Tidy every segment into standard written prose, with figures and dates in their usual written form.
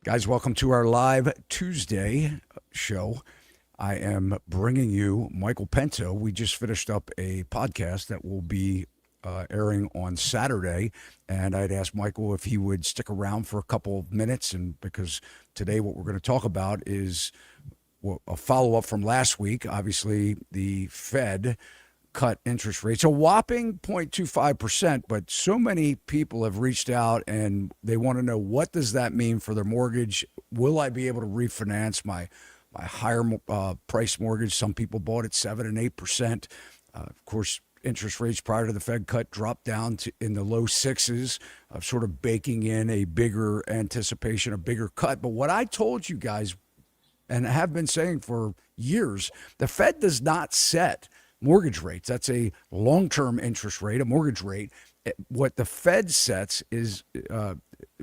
Guys, welcome to our live Tuesday show. I am bringing you Michael Pinto. We just finished up a podcast that will be airing on Saturday, and I'd asked Michael if he would stick around for a couple of minutes, and because today what we're going to talk about is a follow-up from last week. Obviously, the Fed cut interest rates a whopping 0.25%, but so many people have reached out and they want to know, what does that mean for their mortgage? Will I be able to refinance my higher price mortgage? Some people bought at 7 and 8%. Of course, interest rates prior to the Fed cut dropped down to in the low sixes, sort of baking in a bigger anticipation, a bigger cut. But what I told you guys, and have been saying for years, the Fed does not set mortgage rates. That's a long-term interest rate, a mortgage rate. What the Fed sets is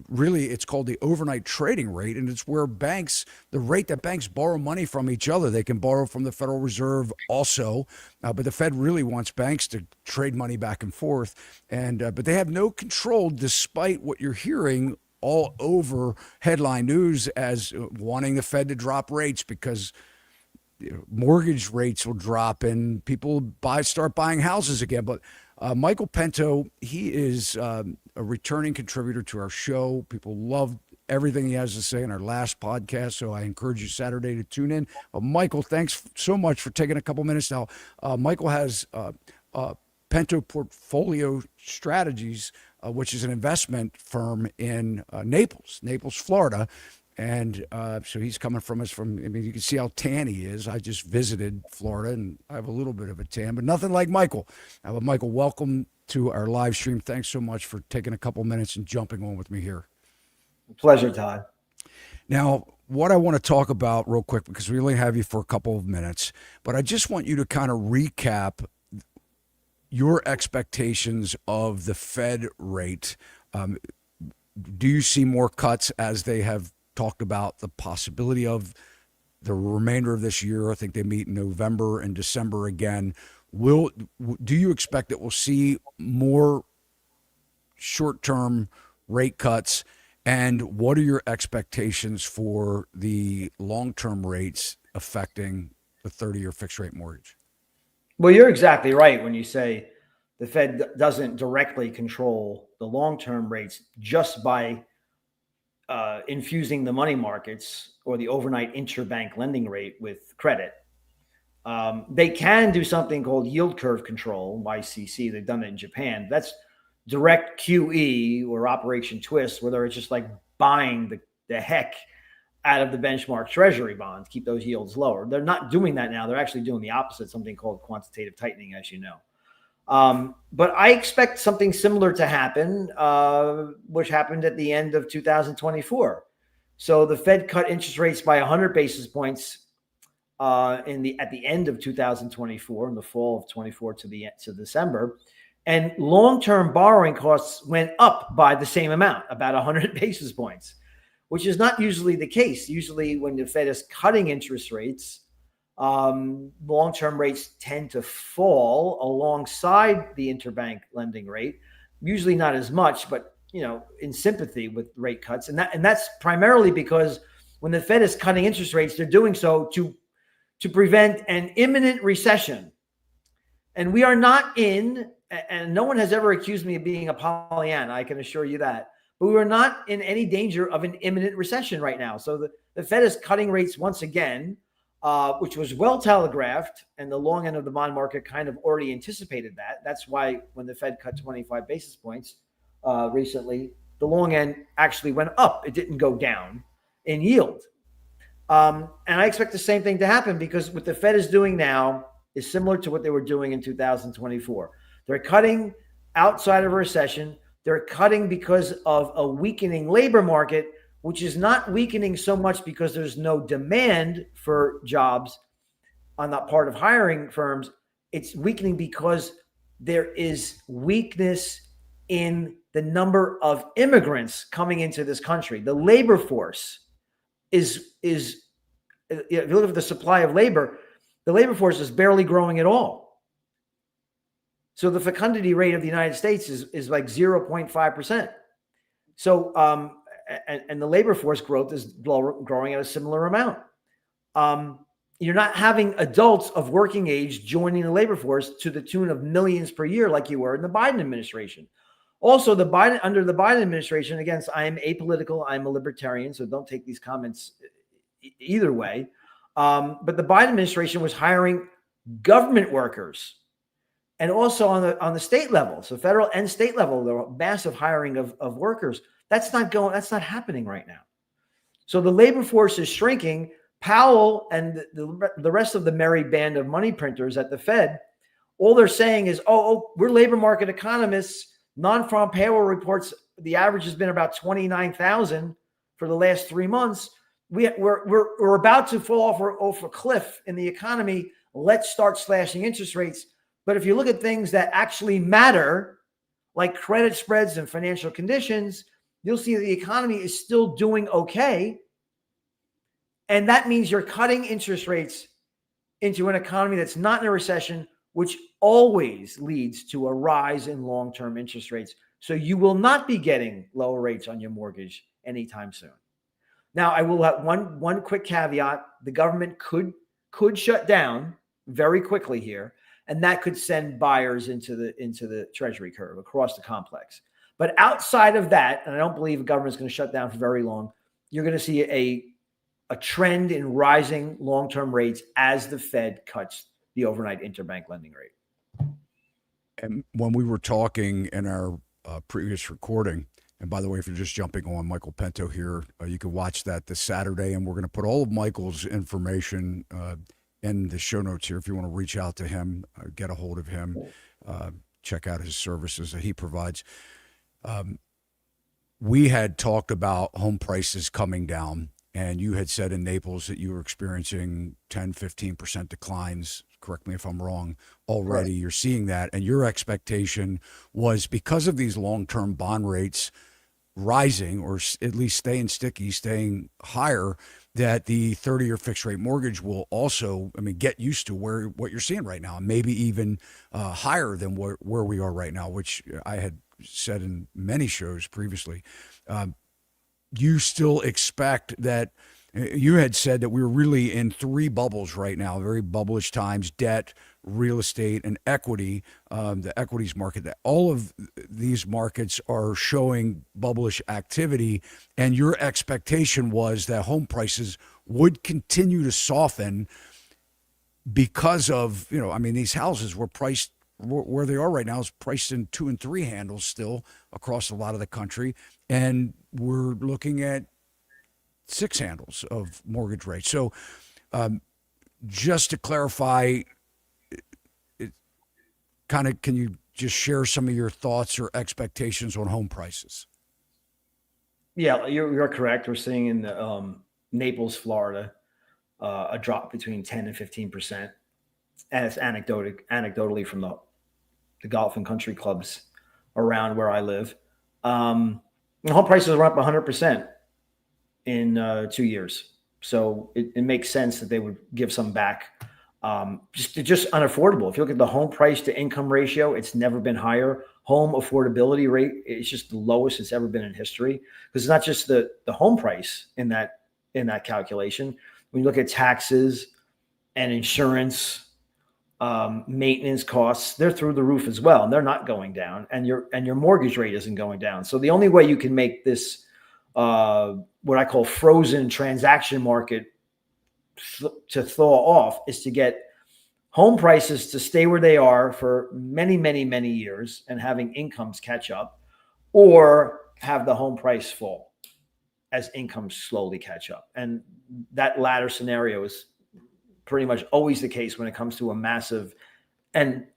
really, it's called the overnight trading rate, and it's where banks, the rate that banks borrow money from each other. They can borrow from the Federal Reserve also, but the Fed really wants banks to trade money back and forth, and but they have no control, despite what you're hearing all over headline news as wanting the Fed to drop rates because mortgage rates will drop and people start buying houses again. But Michael Pinto, he is a returning contributor to our show. People love everything he has to say in our last podcast, so I encourage you Saturday to tune in. Michael, thanks so much for taking a couple minutes now. Michael has Pinto Portfolio Strategies, which is an investment firm in Naples, Florida. And so he's coming from us I mean, you can see how tan he is. I just visited Florida and I have a little bit of a tan, but nothing like Michael. Michael, welcome to our live stream. Thanks so much for taking a couple minutes and jumping on with me here. Pleasure, Todd. Now, what I want to talk about real quick, because we only have you for a couple of minutes, but I just want you to kind of recap your expectations of the Fed rate. Do you see more cuts as they have talked about the possibility of the remainder of this year? I think they meet in November and December again. Do you expect that we'll see more short-term rate cuts? And what are your expectations for the long-term rates affecting the 30-year fixed-rate mortgage? Well, you're exactly right when you say the Fed doesn't directly control the long-term rates just by infusing the money markets or the overnight interbank lending rate with credit. They can do something called yield curve control, YCC. They've done it in Japan. That's direct QE or Operation Twist, where they're just like buying the heck out of the benchmark treasury bonds, keep those yields lower. They're not doing that now. They're actually doing the opposite, something called quantitative tightening, as you know. But I expect something similar to happen, which happened at the end of 2024. So the Fed cut interest rates by 100 basis points at the end of 2024, in the fall of 24 to December, and long-term borrowing costs went up by the same amount, about 100 basis points, which is not usually the case. Usually, when the Fed is cutting interest rates, long-term rates tend to fall alongside the interbank lending rate, usually not as much, but in sympathy with rate cuts. And that's primarily because when the Fed is cutting interest rates, they're doing so to prevent an imminent recession. And we are not in, and no one has ever accused me of being a Pollyanna, I can assure you that, but we're not in any danger of an imminent recession right now. So the Fed is cutting rates once again, which was well telegraphed, and the long end of the bond market kind of already anticipated that. That's why when the Fed cut 25 basis points recently, the long end actually went up. It didn't go down in yield. And I expect the same thing to happen, because what the Fed is doing now is similar to what they were doing in 2024. They're cutting outside of a recession. They're cutting because of a weakening labor market, which is not weakening so much because there's no demand for jobs on that part of hiring firms. It's weakening because there is weakness in the number of immigrants coming into this country. The labor force is if you look at the supply of labor, the labor force is barely growing at all. So the fecundity rate of the United States is like 0.5%. So and the labor force growth is growing at a similar amount. You're not having adults of working age joining the labor force to the tune of millions per year like you were in the Biden administration. Also, under the Biden administration, again, I am apolitical, I'm a libertarian, so don't take these comments either way. But the Biden administration was hiring government workers, and also on the state level, so federal and state level, there are massive hiring of workers. That's not happening right now. So the labor force is shrinking. Powell and the rest of the merry band of money printers at the Fed, all they're saying is, we're labor market economists. Non-farm payroll reports, the average has been about 29,000 for the last 3 months. We're about to fall off a cliff in the economy. Let's start slashing interest rates. But if you look at things that actually matter, like credit spreads and financial conditions, you'll see that the economy is still doing okay. And that means you're cutting interest rates into an economy that's not in a recession, which always leads to a rise in long-term interest rates. So you will not be getting lower rates on your mortgage anytime soon. Now, I will have one quick caveat. The government could shut down very quickly here, and that could send buyers into the treasury curve across the complex. But outside of that, and I don't believe the government's going to shut down for very long, you're going to see a trend in rising long-term rates as the Fed cuts the overnight interbank lending rate. And when we were talking in our previous recording, and by the way, if you're just jumping on, Michael Pinto here, you can watch that this Saturday, and we're going to put all of Michael's information in the show notes here. If you want to reach out to him, get a hold of him, check out his services that he provides. We had talked about home prices coming down, and you had said in Naples that you were experiencing 10, 15% declines. Correct me if I'm wrong. Already, right. You're seeing that. And your expectation was because of these long-term bond rates rising, or at least staying sticky, staying higher, that the 30-year fixed rate mortgage will also, get used to what you're seeing right now, maybe even higher than where we are right now, which I had said in many shows previously. You still expect that? You had said that we were really in three bubbles right now, very bubblish times: debt, real estate, and equity, the equities market. That all of these markets are showing bubblish activity, and your expectation was that home prices would continue to soften because of, these houses were priced where they are right now is priced in 2 and 3 handles still across a lot of the country, and we're looking at 6 handles of mortgage rates. So just to clarify, can you just share some of your thoughts or expectations on home prices? Yeah, you're correct. We're seeing in Naples, Florida, a drop between 10 and 15%. And it's anecdotally from the golf and country clubs around where I live. Home prices are up 100% in 2 years. So it makes sense that they would give some back. Just unaffordable. If you look at the home price to income ratio, it's never been higher. Home affordability rate, it's just the lowest it's ever been in history. Because it's not just the home price in that calculation. When you look at taxes and insurance, maintenance costs, they're through the roof as well, and they're not going down. And your mortgage rate isn't going down. So the only way you can make this what I call frozen transaction market to thaw off is to get home prices to stay where they are for many, many, many years and having incomes catch up, or have the home price fall as incomes slowly catch up. And that latter scenario is pretty much always the case when it comes to a massive and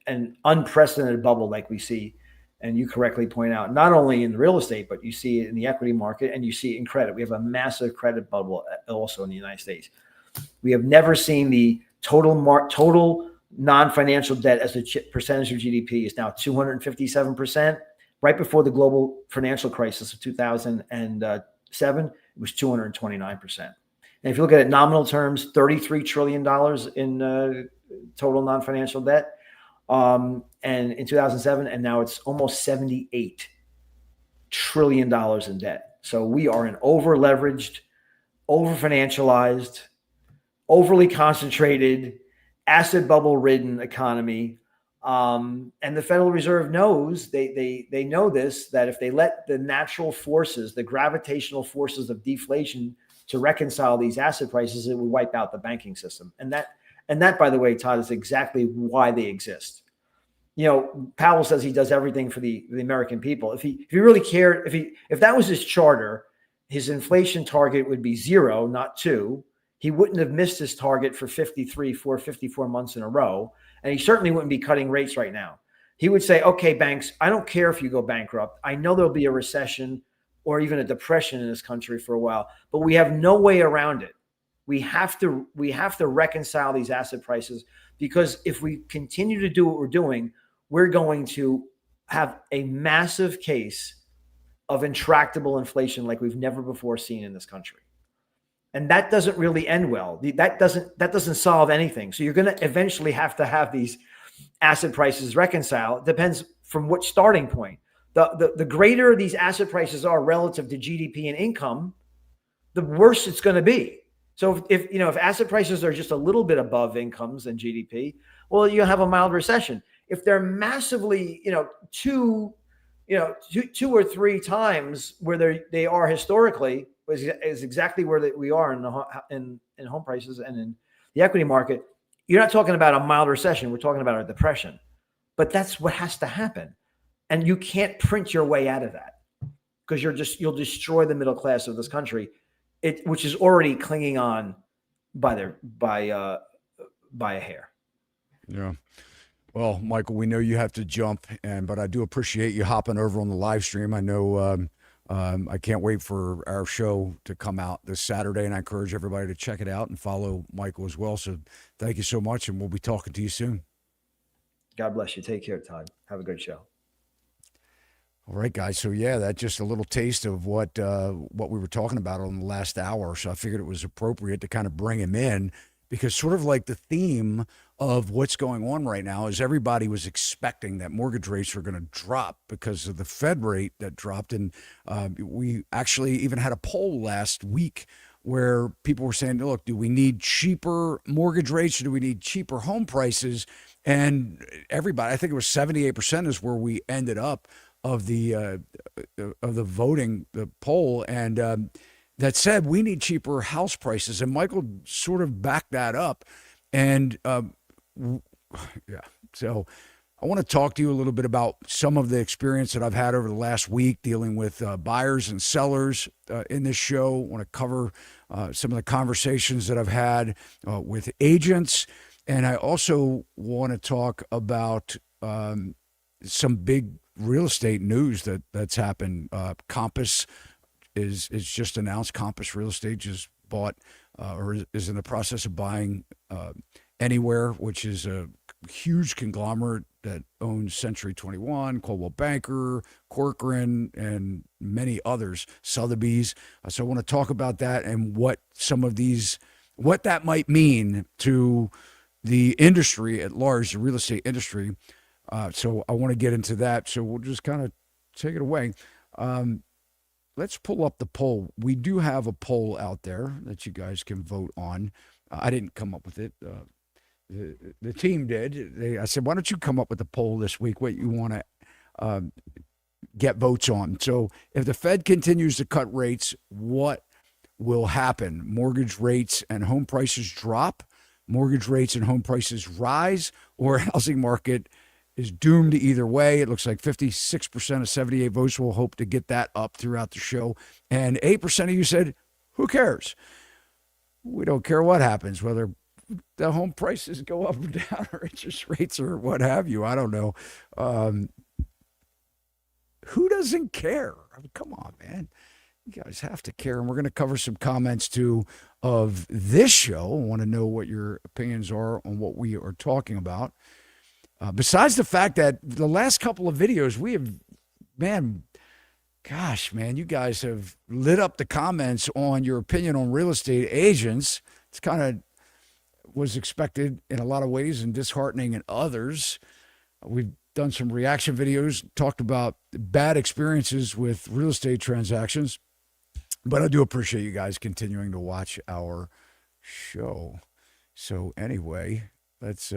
unprecedented bubble like we see. And you correctly point out, not only in real estate, but you see it in the equity market, and you see it in credit. We have a massive credit bubble also in the United States. We have never seen the total non-financial debt as a percentage of GDP is now 257%. Right before the global financial crisis of 2007, it was 229%. And if you look at it in nominal terms, $33 trillion in total non-financial debt. And in 2007, and now it's almost $78 trillion in debt. So we are an over leveraged, over financialized, overly concentrated, asset bubble ridden economy. And the Federal Reserve knows they know this, that if they let the natural forces, the gravitational forces of deflation to reconcile these asset prices, it would wipe out the banking system. And that, by the way, Todd, is exactly why they exist. Powell says he does everything for the American people. If he really cared, if that was his charter, his inflation target would be 0, not 2. He wouldn't have missed his target for 54 months in a row. And he certainly wouldn't be cutting rates right now. He would say, okay, banks, I don't care if you go bankrupt. I know there'll be a recession or even a depression in this country for a while, but we have no way around it. We have to reconcile these asset prices, because if we continue to do what we're doing, we're going to have a massive case of intractable inflation like we've never before seen in this country. And that doesn't really end well. That doesn't solve anything. So you're going to eventually have to have these asset prices reconcile. It depends from what starting point. The greater these asset prices are relative to GDP and income, the worse it's going to be. So if asset prices are just a little bit above incomes and GDP, well, you'll have a mild recession. If they're massively, two or three times where they are historically, is exactly where we are in home prices and in the equity market. You're not talking about a mild recession. We're talking about a depression. But that's what has to happen. And you can't print your way out of that, because you'll destroy the middle class of this country, which is already clinging on by a hair. Yeah. Well, Michael, we know you have to jump, but I do appreciate you hopping over on the live stream. I know I can't wait for our show to come out this Saturday, and I encourage everybody to check it out and follow Michael as well. So thank you so much, and we'll be talking to you soon. God bless you. Take care, Todd. Have a good show. All right, guys. So yeah, that's just a little taste of what we were talking about on the last hour. So I figured it was appropriate to kind of bring him in, because sort of like the theme of what's going on right now is everybody was expecting that mortgage rates were going to drop because of the Fed rate that dropped. And we actually even had a poll last week where people were saying, look, do we need cheaper mortgage rates or do we need cheaper home prices? And everybody, I think it was 78% is where we ended up of the voting, the poll. And that said, we need cheaper house prices. And Michael sort of backed that up. And yeah, so I want to talk to you a little bit about some of the experience that I've had over the last week dealing with buyers and sellers in this show. I want to cover some of the conversations that I've had with agents. And I also want to talk about some big real estate news that's happened. Compass is just announced. Compass Real Estate just bought or is in the process of buying Anywhere, which is a huge conglomerate that owns Century 21, Coldwell Banker, Corcoran, and many others, Sotheby's. So I want to talk about that and what that might mean to the industry at large, the real estate industry. So I want to get into that. So we'll just kind of take it away. Let's pull up the poll. We do have a poll out there that you guys can vote on. I didn't come up with it. The team did. I said, why don't you come up with a poll this week, what you want to get votes on? So if the Fed continues to cut rates, what will happen? Mortgage rates and home prices drop, mortgage rates and home prices rise, or housing market is doomed to either way. It looks like 56% of 78 votes will hope to get that up throughout the show. And 8% of you said, who cares? We don't care what happens, whether the home prices go up or down or interest rates or what have you. I don't know. Who doesn't care? I mean, come on, man. You guys have to care. And we're going to cover some comments, too, of this show. I want to know what your opinions are on what we are talking about. Besides the fact that the last couple of videos, we have, man, you guys have lit up the comments on your opinion on real estate agents. It's kind of was expected in a lot of ways and disheartening in others. We've done some reaction videos, talked about bad experiences with real estate transactions. But I do appreciate you guys continuing to watch our show. So anyway, let's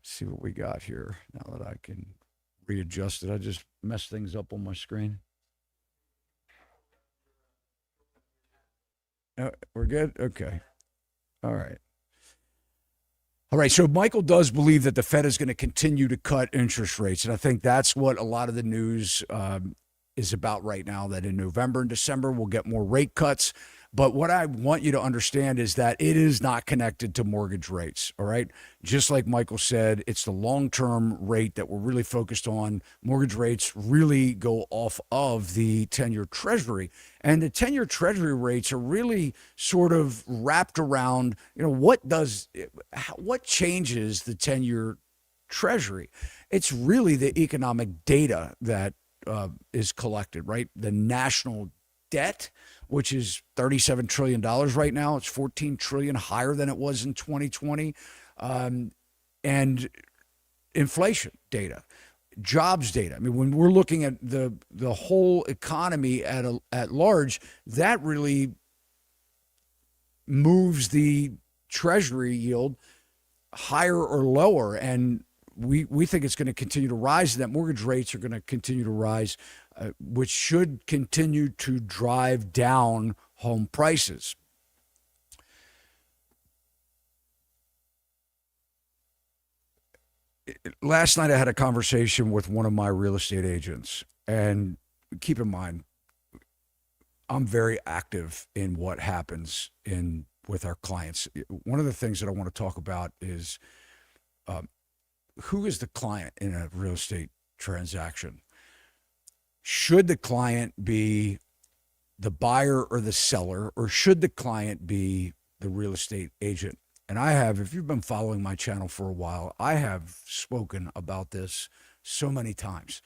see what we got here. Now that I can readjust it, I just messed things up on my screen. We're good? Okay. All right. All right. So Michael does believe that the Fed is going to continue to cut interest rates. And I think that's what a lot of the news is about right now, that in November and December, we'll get more rate cuts. But what I want you to understand is that it is not connected to mortgage rates. All right. Just like Michael said, it's the long term rate that we're really focused on. Mortgage rates really go off of the 10-year Treasury. And the 10-year Treasury rates are really sort of wrapped around, what changes the 10-year Treasury? It's really the economic data that is collected, right? The national debt, which is $37 trillion right now. It's $14 trillion higher than it was in 2020. And inflation data, jobs data. I mean, when we're looking at the whole economy at large, that really moves the Treasury yield higher or lower. And we think it's going to continue to rise, and that mortgage rates are going to continue to rise, which should continue to drive down home prices. Last night I had a conversation with one of my real estate agents, and keep in mind, I'm very active in what happens with our clients. One of the things that I want to talk about is who is the client in a real estate transaction? Should the client be the buyer or the seller, or should the client be the real estate agent? And if you've been following my channel for a while, I have spoken about this so many times.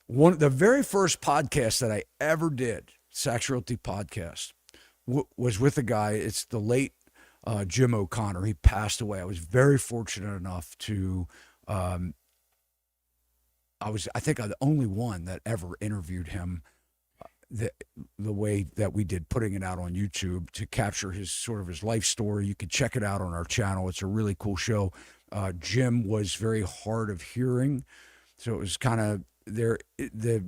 The very first podcast that I ever did, Sachs Realty podcast, was with a guy. It's the late Jim O'Connor. He passed away. I was very fortunate enough to, I think I'm the only one that ever interviewed him the way that we did, putting it out on YouTube to capture his life story. You can check it out on our channel. It's a really cool show. Jim was very hard of hearing, so it was kind of there. The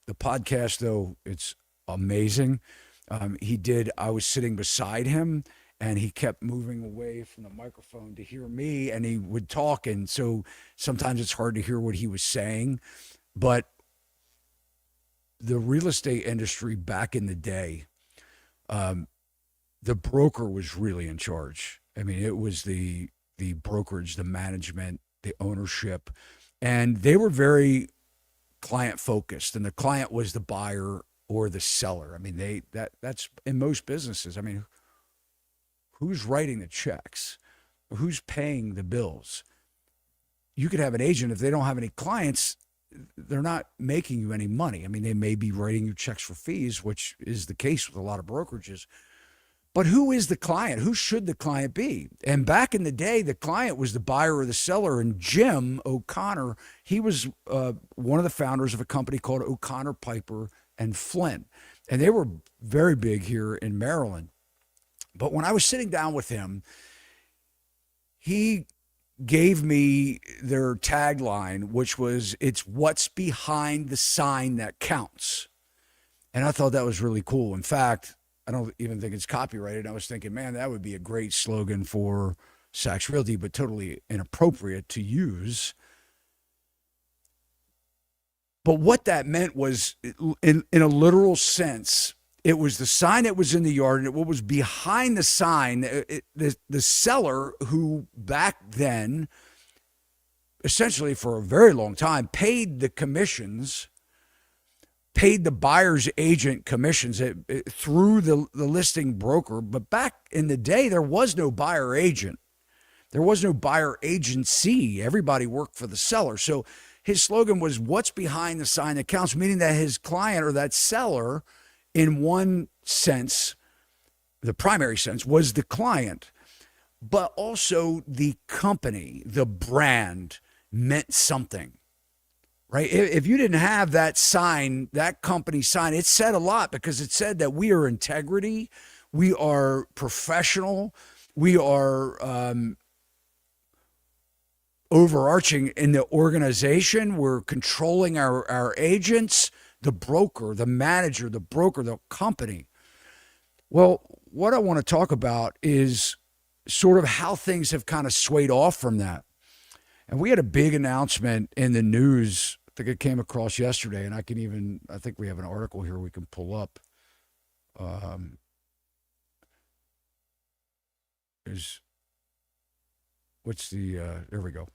podcast, though, it's amazing. I was sitting beside him, and he kept moving away from the microphone to hear me, and he would talk. And so sometimes it's hard to hear what he was saying. But the real estate industry back in the day, the broker was really in charge. I mean, it was the brokerage, the management, the ownership, and they were very client focused, and the client was the buyer or the seller. I mean, that's in most businesses. I mean, who's writing the checks? Who's paying the bills? You could have an agent, if they don't have any clients, they're not making you any money. I mean, they may be writing you checks for fees, which is the case with a lot of brokerages. But who is the client? Who should the client be? And back in the day, the client was the buyer or the seller. And Jim O'Connor, he was one of the founders of a company called O'Connor, Piper and Flynn. And they were very big here in Maryland. But when I was sitting down with him, he gave me their tagline, which was, "It's what's behind the sign that counts." And I thought that was really cool. In fact, I don't even think it's copyrighted. I was thinking, man, that would be a great slogan for Sachs Realty, but totally inappropriate to use. But what that meant was, in a literal sense, it was the sign that was in the yard, and what was behind the sign, the seller, who back then, essentially for a very long time, paid the commissions, paid the buyer's agent commissions through the listing broker. But back in the day, there was no buyer agent. There was no buyer agency. Everybody worked for the seller. So his slogan was, "What's behind the sign that counts," meaning that his client, or that seller, in one sense, the primary sense, was the client, but also the company, the brand, meant something, right? If you didn't have that sign, that company sign, it said a lot because it said that we are integrity, we are professional, we are overarching in the organization. We're controlling our agents, the broker, the manager, the broker, the company. Well, what I want to talk about is sort of how things have kind of swayed off from that. And we had a big announcement in the news. I think it came across yesterday, and I think we have an article here we can pull up. There we go.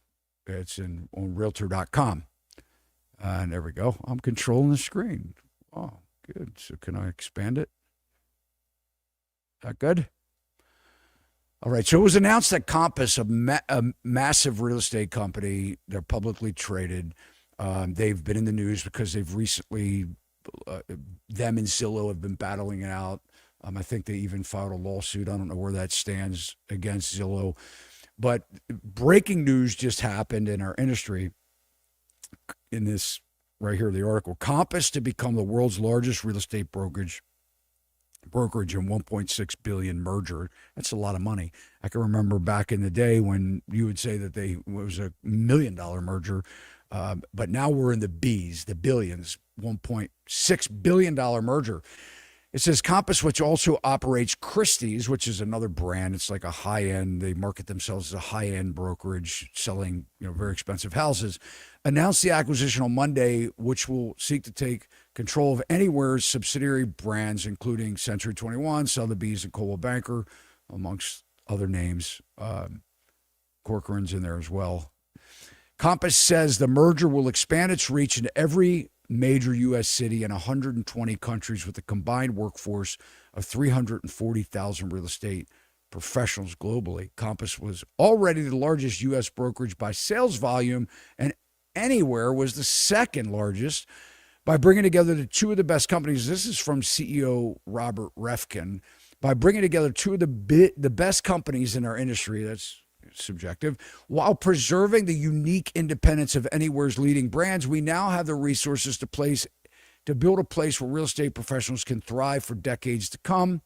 It's on realtor.com. And there we go. I'm controlling the screen. Oh, good. So can I expand it? That good? All right. So it was announced that Compass, a massive real estate company, they're publicly traded. They've been in the news because they've recently, them and Zillow have been battling it out. I think they even filed a lawsuit. I don't know where that stands against Zillow. But breaking news just happened in our industry in this right here, the article. Compass to become the world's largest real estate brokerage and 1.6 billion merger. That's a lot of money. I can remember back in the day when you would say that it was $1 million merger. But now we're in the B's, the billions, $1.6 billion merger. It says Compass, which also operates Christie's, which is another brand. It's like a high-end. They market themselves as a high-end brokerage selling, very expensive houses. Announced the acquisition on Monday, which will seek to take control of Anywhere's subsidiary brands, including Century 21, Sotheby's, and Coldwell Banker, amongst other names. Corcoran's in there as well. Compass says the merger will expand its reach into every major U.S. city in 120 countries with a combined workforce of 340,000 real estate professionals globally. Compass was already the largest U.S. brokerage by sales volume, and Anywhere was the second largest by bringing together the two of the best companies. This is from CEO Robert Refkin. By bringing together two of the best companies in our industry, that's subjective, while preserving the unique independence of Anywhere's leading brands, we now have the resources to build a place where real estate professionals can thrive for decades to come.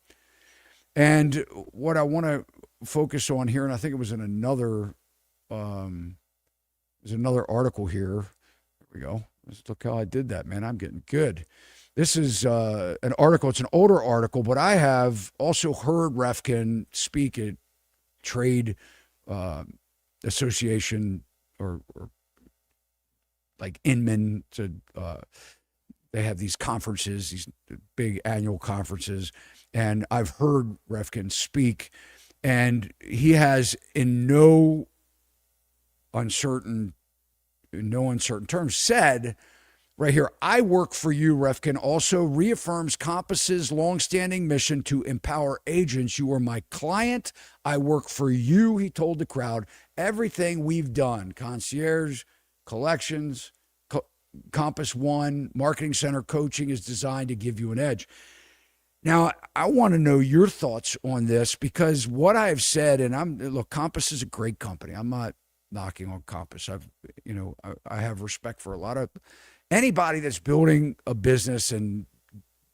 And what I want to focus on here, and I think it was in another article here. There we go. Let's look how I did that, man. I'm getting good. This is an article. It's an older article, but I have also heard Refkin speak at trade association or like Inman they have these conferences, these big annual conferences, and I've heard Refkin speak, and he has in no uncertain terms said right here, I work for you. Refkin also reaffirms Compass's longstanding mission to empower agents. You are my client. I work for you, he told the crowd. Everything we've done, concierge, collections, Compass One, Marketing Center coaching is designed to give you an edge. Now, I want to know your thoughts on this because what I've said, and look, Compass is a great company. I'm not knocking on Compass. I have respect for a lot of anybody that's building a business and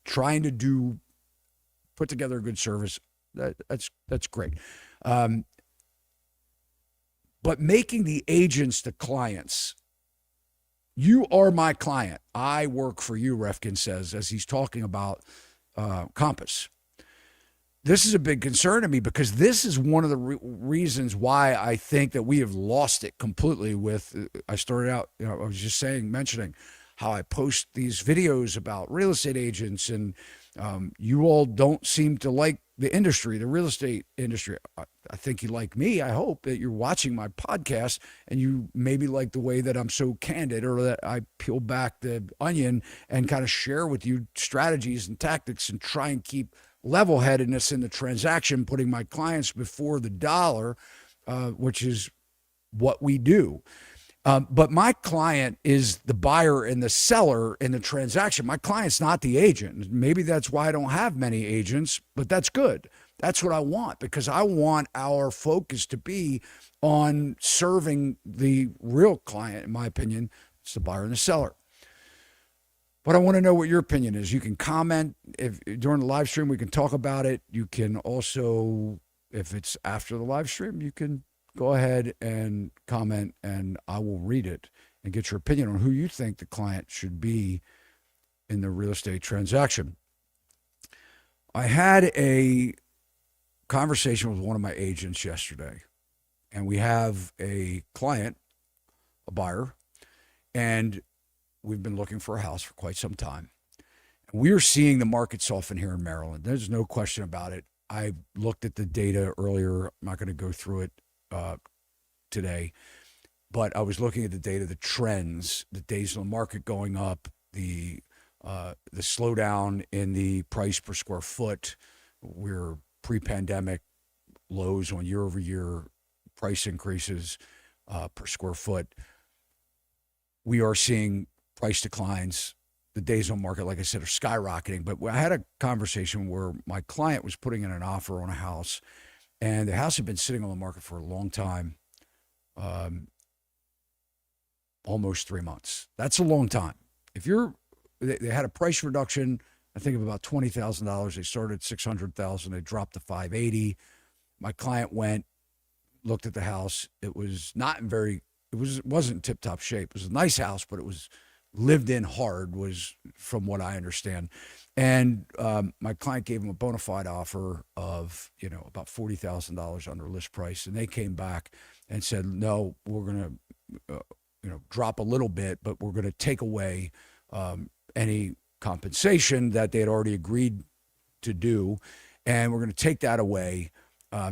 trying to put together a good service. That's great. But making the agents the clients, you are my client. I work for you, Refkin says, as he's talking about Compass. This is a big concern to me because this is one of the reasons why I think that we have lost it completely with, I started out, I was just mentioning how I post these videos about real estate agents and you all don't seem to like the industry, the real estate industry. I think you like me. I hope that you're watching my podcast and you maybe like the way that I'm so candid or that I peel back the onion and kind of share with you strategies and tactics and try and keep level-headedness in the transaction, putting my clients before the dollar, which is what we do. But my client is the buyer and the seller in the transaction. My client's not the agent. Maybe that's why I don't have many agents, but that's good. That's what I want because I want our focus to be on serving the real client, in my opinion, It's the buyer and the seller. But I want to know what your opinion is. You can comment if during the live stream. We can talk about it. You can also, if it's after the live stream, you can go ahead and comment, and I will read it and get your opinion on who you think the client should be in the real estate transaction. I had a conversation with one of my agents yesterday, and we have a client, a buyer, and we've been looking for a house for quite some time. We are seeing the market soften here in Maryland. There's no question about it. I looked at the data earlier. I'm not going to go through it today, but I was looking at the data, the trends, the days on the market going up, the slowdown in the price per square foot. We're pre-pandemic lows on year-over-year price increases per square foot. We are seeing price declines. The days on market, like I said, are skyrocketing. But I had a conversation where my client was putting in an offer on a house, and the house had been sitting on the market for a long time, almost 3 months. That's a long time. They had a price reduction, I think of about $20,000. They started at $600,000. They dropped to $580,000. My client went, looked at the house. It was not in it wasn't tip-top shape. It was a nice house, but it was lived in hard, was from what I understand. And my client gave him a bona fide offer of, about $40,000 under list price. And they came back and said, no, we're going to, drop a little bit, but we're going to take away any compensation that they had already agreed to do. And we're going to take that away.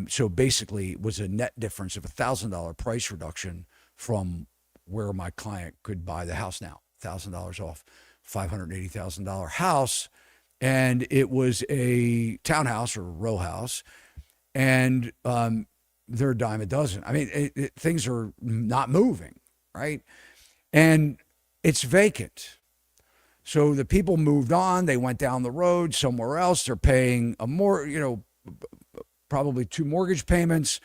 So basically it was a net difference of $1,000 price reduction from where my client could buy the house now. $1,000 off $580,000 house, and it was a townhouse or a row house, and they're a dime a dozen. I mean, things are not moving, right? And it's vacant. So the people moved on. They went down the road somewhere else. They're paying probably 2 mortgage payments,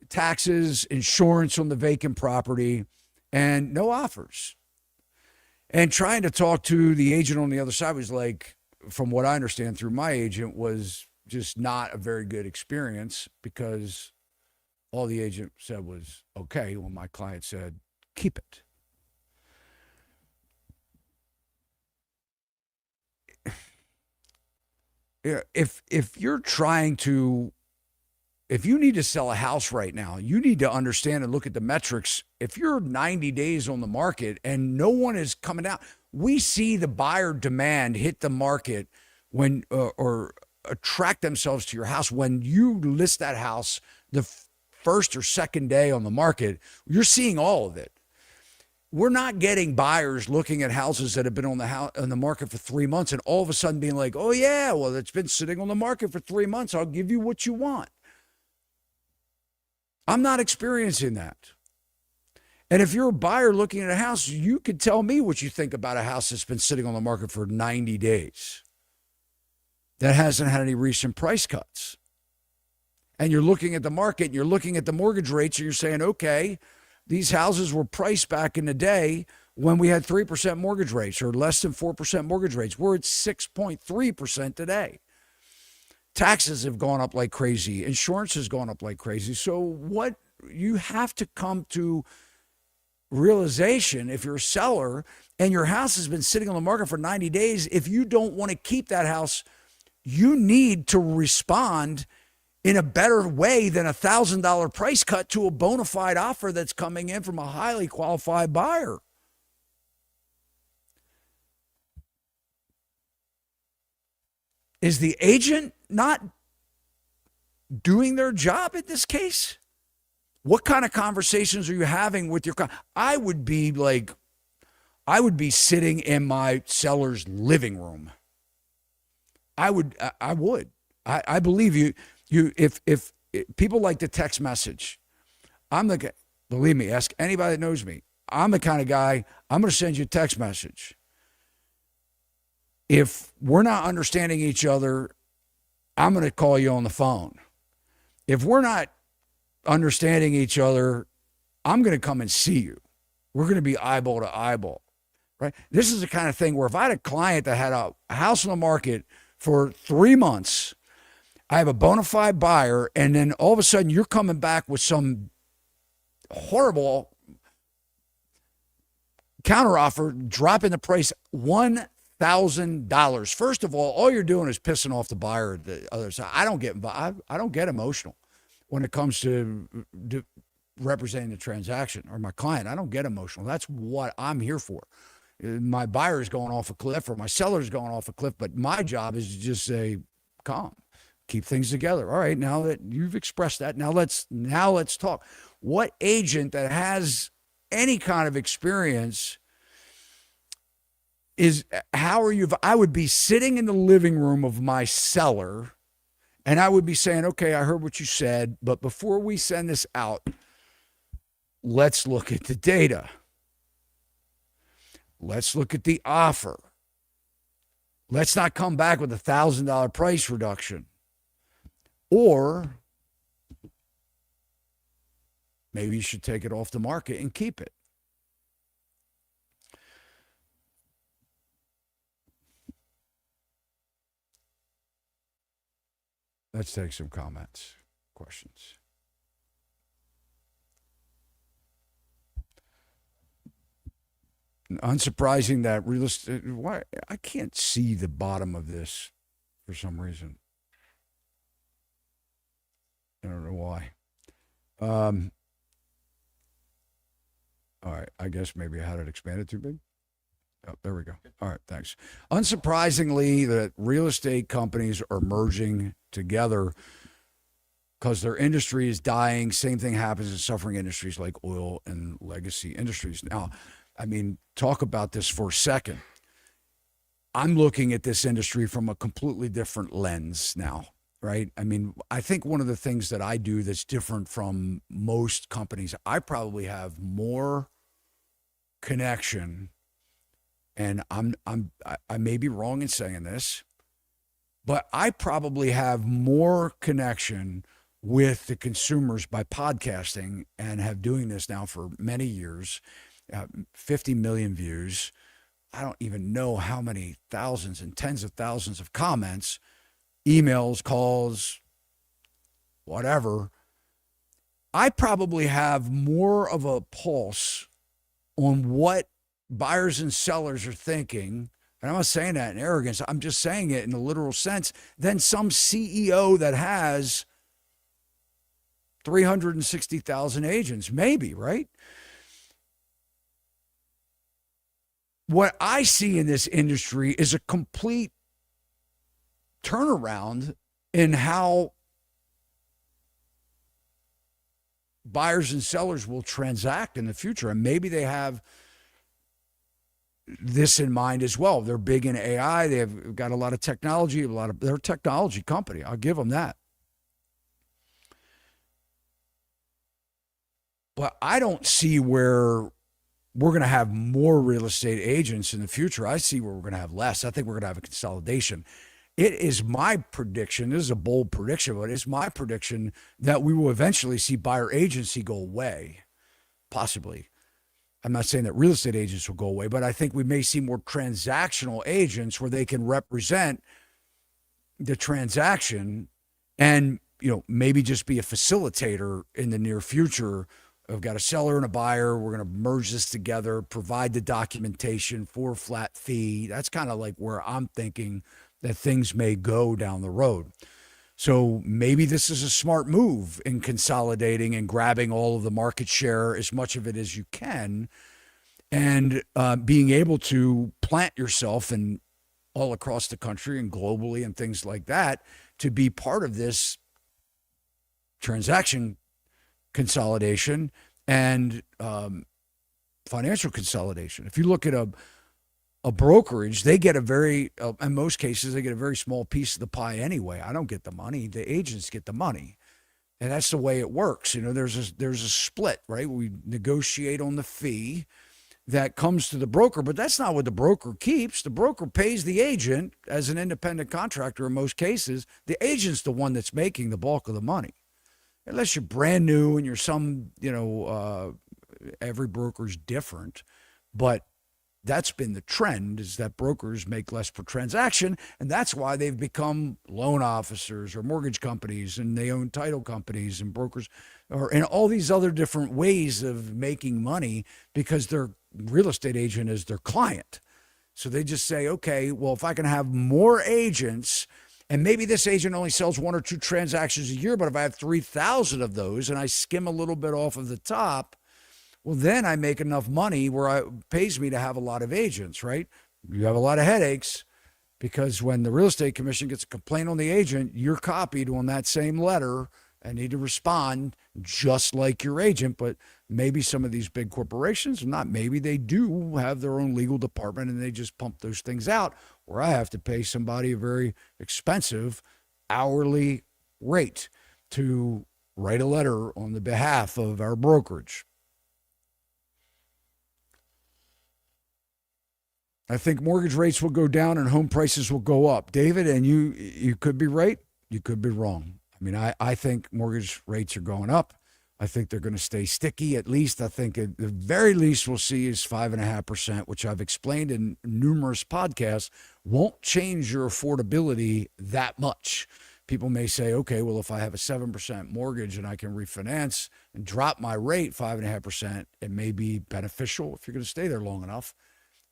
taxes, insurance on the vacant property, and no offers. And trying to talk to the agent on the other side was like, from what I understand through my agent, was just not a very good experience, because all the agent said was, okay, when my client said, keep it. If you're if you need to sell a house right now, you need to understand and look at the metrics. If you're 90 days on the market and no one is coming out, we see the buyer demand hit the market when or attract themselves to your house when you list that house the first or second day on the market. You're seeing all of it. We're not getting buyers looking at houses that have been on the market for 3 months and all of a sudden being like, oh yeah, well, it's been sitting on the market for 3 months. I'll give you what you want. I'm not experiencing that. And if you're a buyer looking at a house, you could tell me what you think about a house that's been sitting on the market for 90 days that hasn't had any recent price cuts. And you're looking at the market and you're looking at the mortgage rates and you're saying, okay, these houses were priced back in the day when we had 3% mortgage rates or less than 4% mortgage rates. We're at 6.3% today. Taxes have gone up like crazy. Insurance has gone up like crazy. So what you have to come to realization, if you're a seller and your house has been sitting on the market for 90 days, if you don't want to keep that house, you need to respond in a better way than $1,000 price cut to a bona fide offer that's coming in from a highly qualified buyer. Is the agent not doing their job in this case? What kind of conversations are you having with your client? I would be sitting in my seller's living room. I would. I believe you. If people like to text message, I'm the guy. Believe me, ask anybody that knows me. I'm the kind of guy, I'm going to send you a text message. If we're not understanding each other, I'm going to call you on the phone. If we're not understanding each other, I'm going to come and see you. We're going to be eyeball to eyeball, right? This is the kind of thing where if I had a client that had a house on the market for 3 months, I have a bona fide buyer, and then all of a sudden you're coming back with some horrible counteroffer, dropping the price $1,000. First of all you're doing is pissing off the buyer. The other side. I don't get emotional when it comes to representing the transaction or my client. I don't get emotional. That's what I'm here for. My buyer is going off a cliff or my seller is going off a cliff, but my job is to just say, calm, keep things together. All right, now that you've expressed that, now let's talk. What agent that has any kind of experience is, how are you? I would be sitting in the living room of my seller and I would be saying, okay, I heard what you said, but before we send this out, let's look at the data. Let's look at the offer. Let's not come back with $1,000 price reduction. Or maybe you should take it off the market and keep it. Let's take some comments, questions. Unsurprising that real estate, why I can't see the bottom of this for some reason. I don't know why. All right, I guess maybe I had it expanded too big. Oh, there we go. All right, thanks. Unsurprisingly, that real estate companies are merging together because their industry is dying. Same thing happens in suffering industries like oil and legacy industries. Now, I mean, talk about this for a second. I'm looking at this industry from a completely different lens now, right? I mean, I think one of the things that I do that's different from most companies, I probably have more connection, and I may be wrong in saying this, but I probably have more connection with the consumers by podcasting and have doing this now for many years. 50 million views. I don't even know how many thousands and tens of thousands of comments, emails, calls, whatever. I probably have more of a pulse on what buyers and sellers are thinking. And I'm not saying that in arrogance. I'm just saying it in a literal sense than some CEO that has 360,000 agents, maybe, right? What I see in this industry is a complete turnaround in how buyers and sellers will transact in the future. And maybe they have this in mind as well. They're big in AI. They've got a lot of technology, they're a technology company. I'll give them that. But I don't see where we're going to have more real estate agents in the future. I see where we're going to have less. I think we're going to have a consolidation. It is my prediction, this is a bold prediction, but it's my prediction that we will eventually see buyer agency go away, possibly. I'm not saying that real estate agents will go away, but I think we may see more transactional agents where they can represent the transaction and, maybe just be a facilitator in the near future. I've got a seller and a buyer. We're going to merge this together, provide the documentation for a flat fee. That's kind of like where I'm thinking that things may go down the road. So maybe this is a smart move in consolidating and grabbing all of the market share, as much of it as you can, and being able to plant yourself in all across the country and globally and things like that to be part of this transaction consolidation and financial consolidation. If you look at a brokerage, they get in most cases, they get a very small piece of the pie anyway. I don't get the money. The agents get the money. And that's the way it works. There's a split, right? We negotiate on the fee that comes to the broker, but that's not what the broker keeps. The broker pays the agent as an independent contractor in most cases. The agent's the one that's making the bulk of the money. Unless you're brand new and you're some, every broker's different, but that's been the trend, is that brokers make less per transaction, and that's why they've become loan officers or mortgage companies, and they own title companies and brokers, or in all these other different ways of making money, because their real estate agent is their client. So they just say, okay, well, if I can have more agents, and maybe this agent only sells 1 or 2 transactions a year, but if I have 3,000 of those and I skim a little bit off of the top, well, then I make enough money where it pays me to have a lot of agents, right? You have a lot of headaches, because when the real estate commission gets a complaint on the agent, you're copied on that same letter and need to respond just like your agent. But maybe some of these big corporations, not maybe, they do have their own legal department and they just pump those things out, where I have to pay somebody a very expensive hourly rate to write a letter on the behalf of our brokerage. I think mortgage rates will go down and home prices will go up. David, and you could be right, you could be wrong. I mean, I think mortgage rates are going up. I think they're going to stay sticky. At least, I think at the very least we'll see is 5.5%, which I've explained in numerous podcasts, won't change your affordability that much. People may say, okay, well, if I have a 7% mortgage and I can refinance and drop my rate 5.5%, it may be beneficial if you're going to stay there long enough.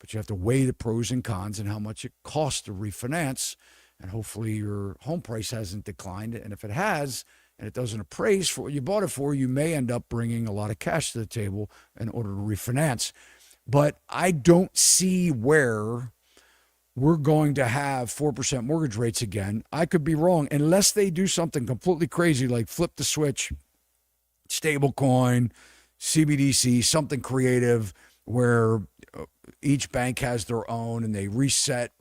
But you have to weigh the pros and cons and how much it costs to refinance. And hopefully your home price hasn't declined. And if it has, and it doesn't appraise for what you bought it for, you may end up bringing a lot of cash to the table in order to refinance. But I don't see where we're going to have 4% mortgage rates again. I could be wrong, unless they do something completely crazy like flip the switch, stablecoin, CBDC, something creative where each bank has their own and they reset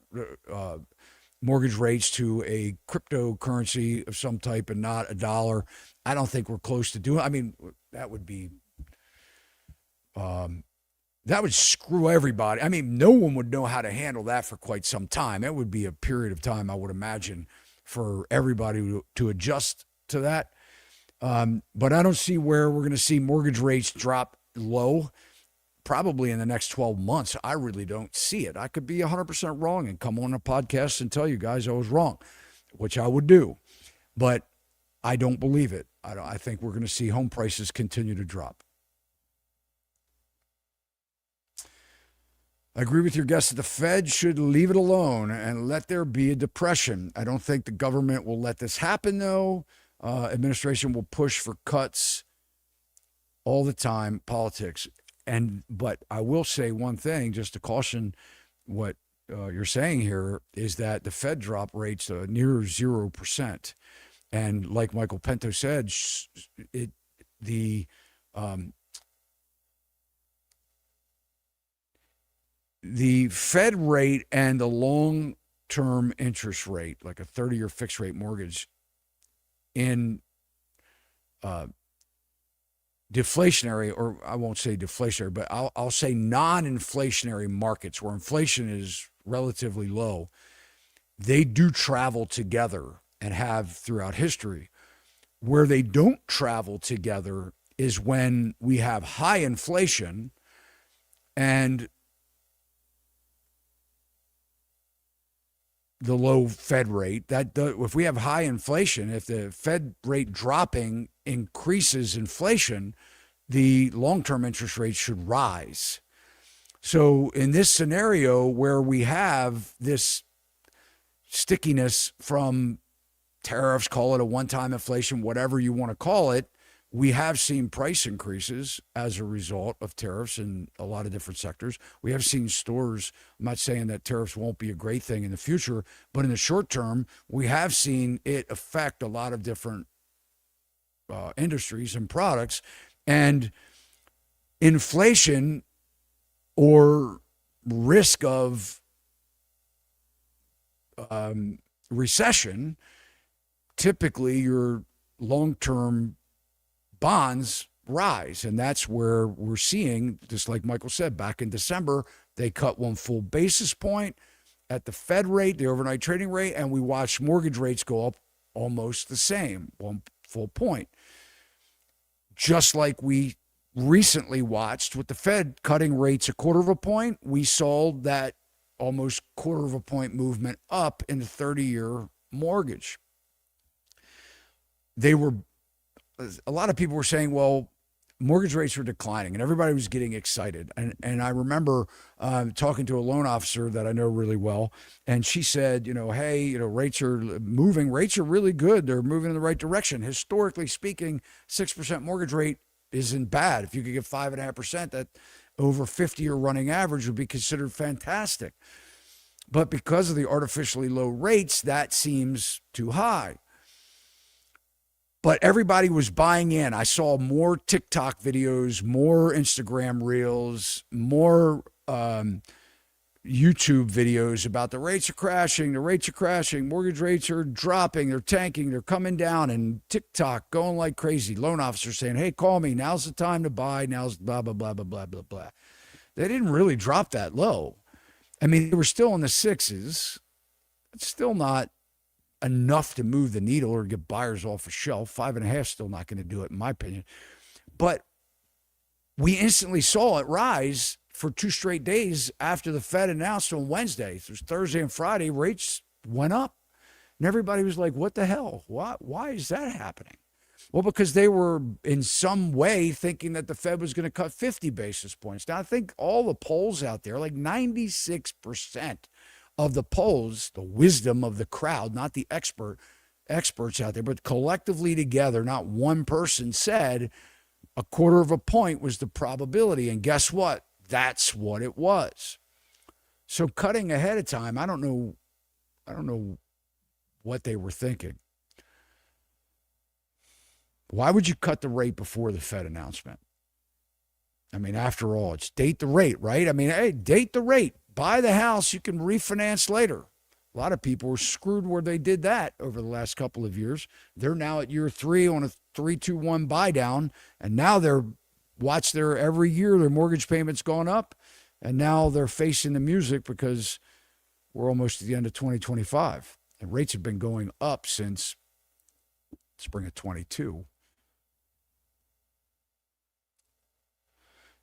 mortgage rates to a cryptocurrency of some type and not a dollar. I don't think we're close to doing. I mean, that would be that would screw everybody. I mean, no one would know how to handle that for quite some time. It would be a period of time, I would imagine, for everybody to adjust to that. But I don't see where we're going to see mortgage rates drop low. Probably in the next 12 months. I really don't see it. I could be 100% wrong and come on a podcast and tell you guys I was wrong, which I would do. But I don't believe it. I think we're going to see home prices continue to drop. I agree with your guest that the Fed should leave it alone and let there be a depression. I don't think the government will let this happen, though. Administration will push for cuts all the time, politics. But I will say one thing, just to caution what you're saying here, is that the Fed dropped rates near 0%. And like Michael Pinto said, the Fed rate and the long-term interest rate, like a 30-year fixed rate mortgage, in deflationary, or I won't say deflationary, but I'll say non-inflationary markets where inflation is relatively low, they do travel together and have throughout history. Where they don't travel together is when we have high inflation and the low Fed rate. If we have high inflation, if the Fed rate dropping increases inflation, the long-term interest rate should rise. So in this scenario where we have this stickiness from tariffs, call it a one-time inflation, whatever you want to call it, we have seen price increases as a result of tariffs in a lot of different sectors. We have seen stores, I'm not saying that tariffs won't be a great thing in the future, but in the short term, we have seen it affect a lot of different industries and products. And inflation or risk of recession, typically your long-term bonds rise. And that's where we're seeing, just like Michael said, back in December, they cut 1 full basis point at the Fed rate, the overnight trading rate, and we watched mortgage rates go up almost the same, 1 full point. Just like we recently watched with the Fed cutting rates a quarter of a point, we saw that almost quarter of a point movement up in the 30-year mortgage. They were a lot of people were saying, well, mortgage rates were declining and everybody was getting excited. And I remember talking to a loan officer that I know really well. And she said, hey, rates are moving. Rates are really good. They're moving in the right direction. Historically speaking, 6% mortgage rate isn't bad. If you could get 5.5%, that over 50-year running average would be considered fantastic. But because of the artificially low rates, that seems too high. But everybody was buying in. I saw more TikTok videos, more Instagram reels, more YouTube videos about the rates are crashing, mortgage rates are dropping, they're tanking, they're coming down, and TikTok going like crazy. Loan officers saying, hey, call me, now's the time to buy, now's blah, blah, blah, blah, blah, blah, blah. They didn't really drop that low. I mean, they were still in the sixes. It's still not enough to move the needle or get buyers off a shelf. 5.5 still not going to do it, in my opinion. But we instantly saw it rise for 2 straight days after the Fed announced on Wednesday. It was Thursday and Friday, rates went up. And everybody was like, what the hell? Why is that happening? Well, because they were in some way thinking that the Fed was going to cut 50 basis points. Now, I think all the polls out there, like 96% of the polls, the wisdom of the crowd, not the experts out there, but collectively together, not one person said a quarter of a point was the probability. And guess what? That's what it was. So cutting ahead of time, I don't know what they were thinking. Why would you cut the rate before the Fed announcement? I mean, after all, it's date the rate, right? I mean, hey, date the rate. Buy the house, you can refinance later. A lot of people were screwed where they did that over the last couple of years. They're now at year 3 on a 3-2-1 buy down, and now every year their mortgage payment's gone up, and now they're facing the music because we're almost at the end of 2025. And rates have been going up since spring of 22.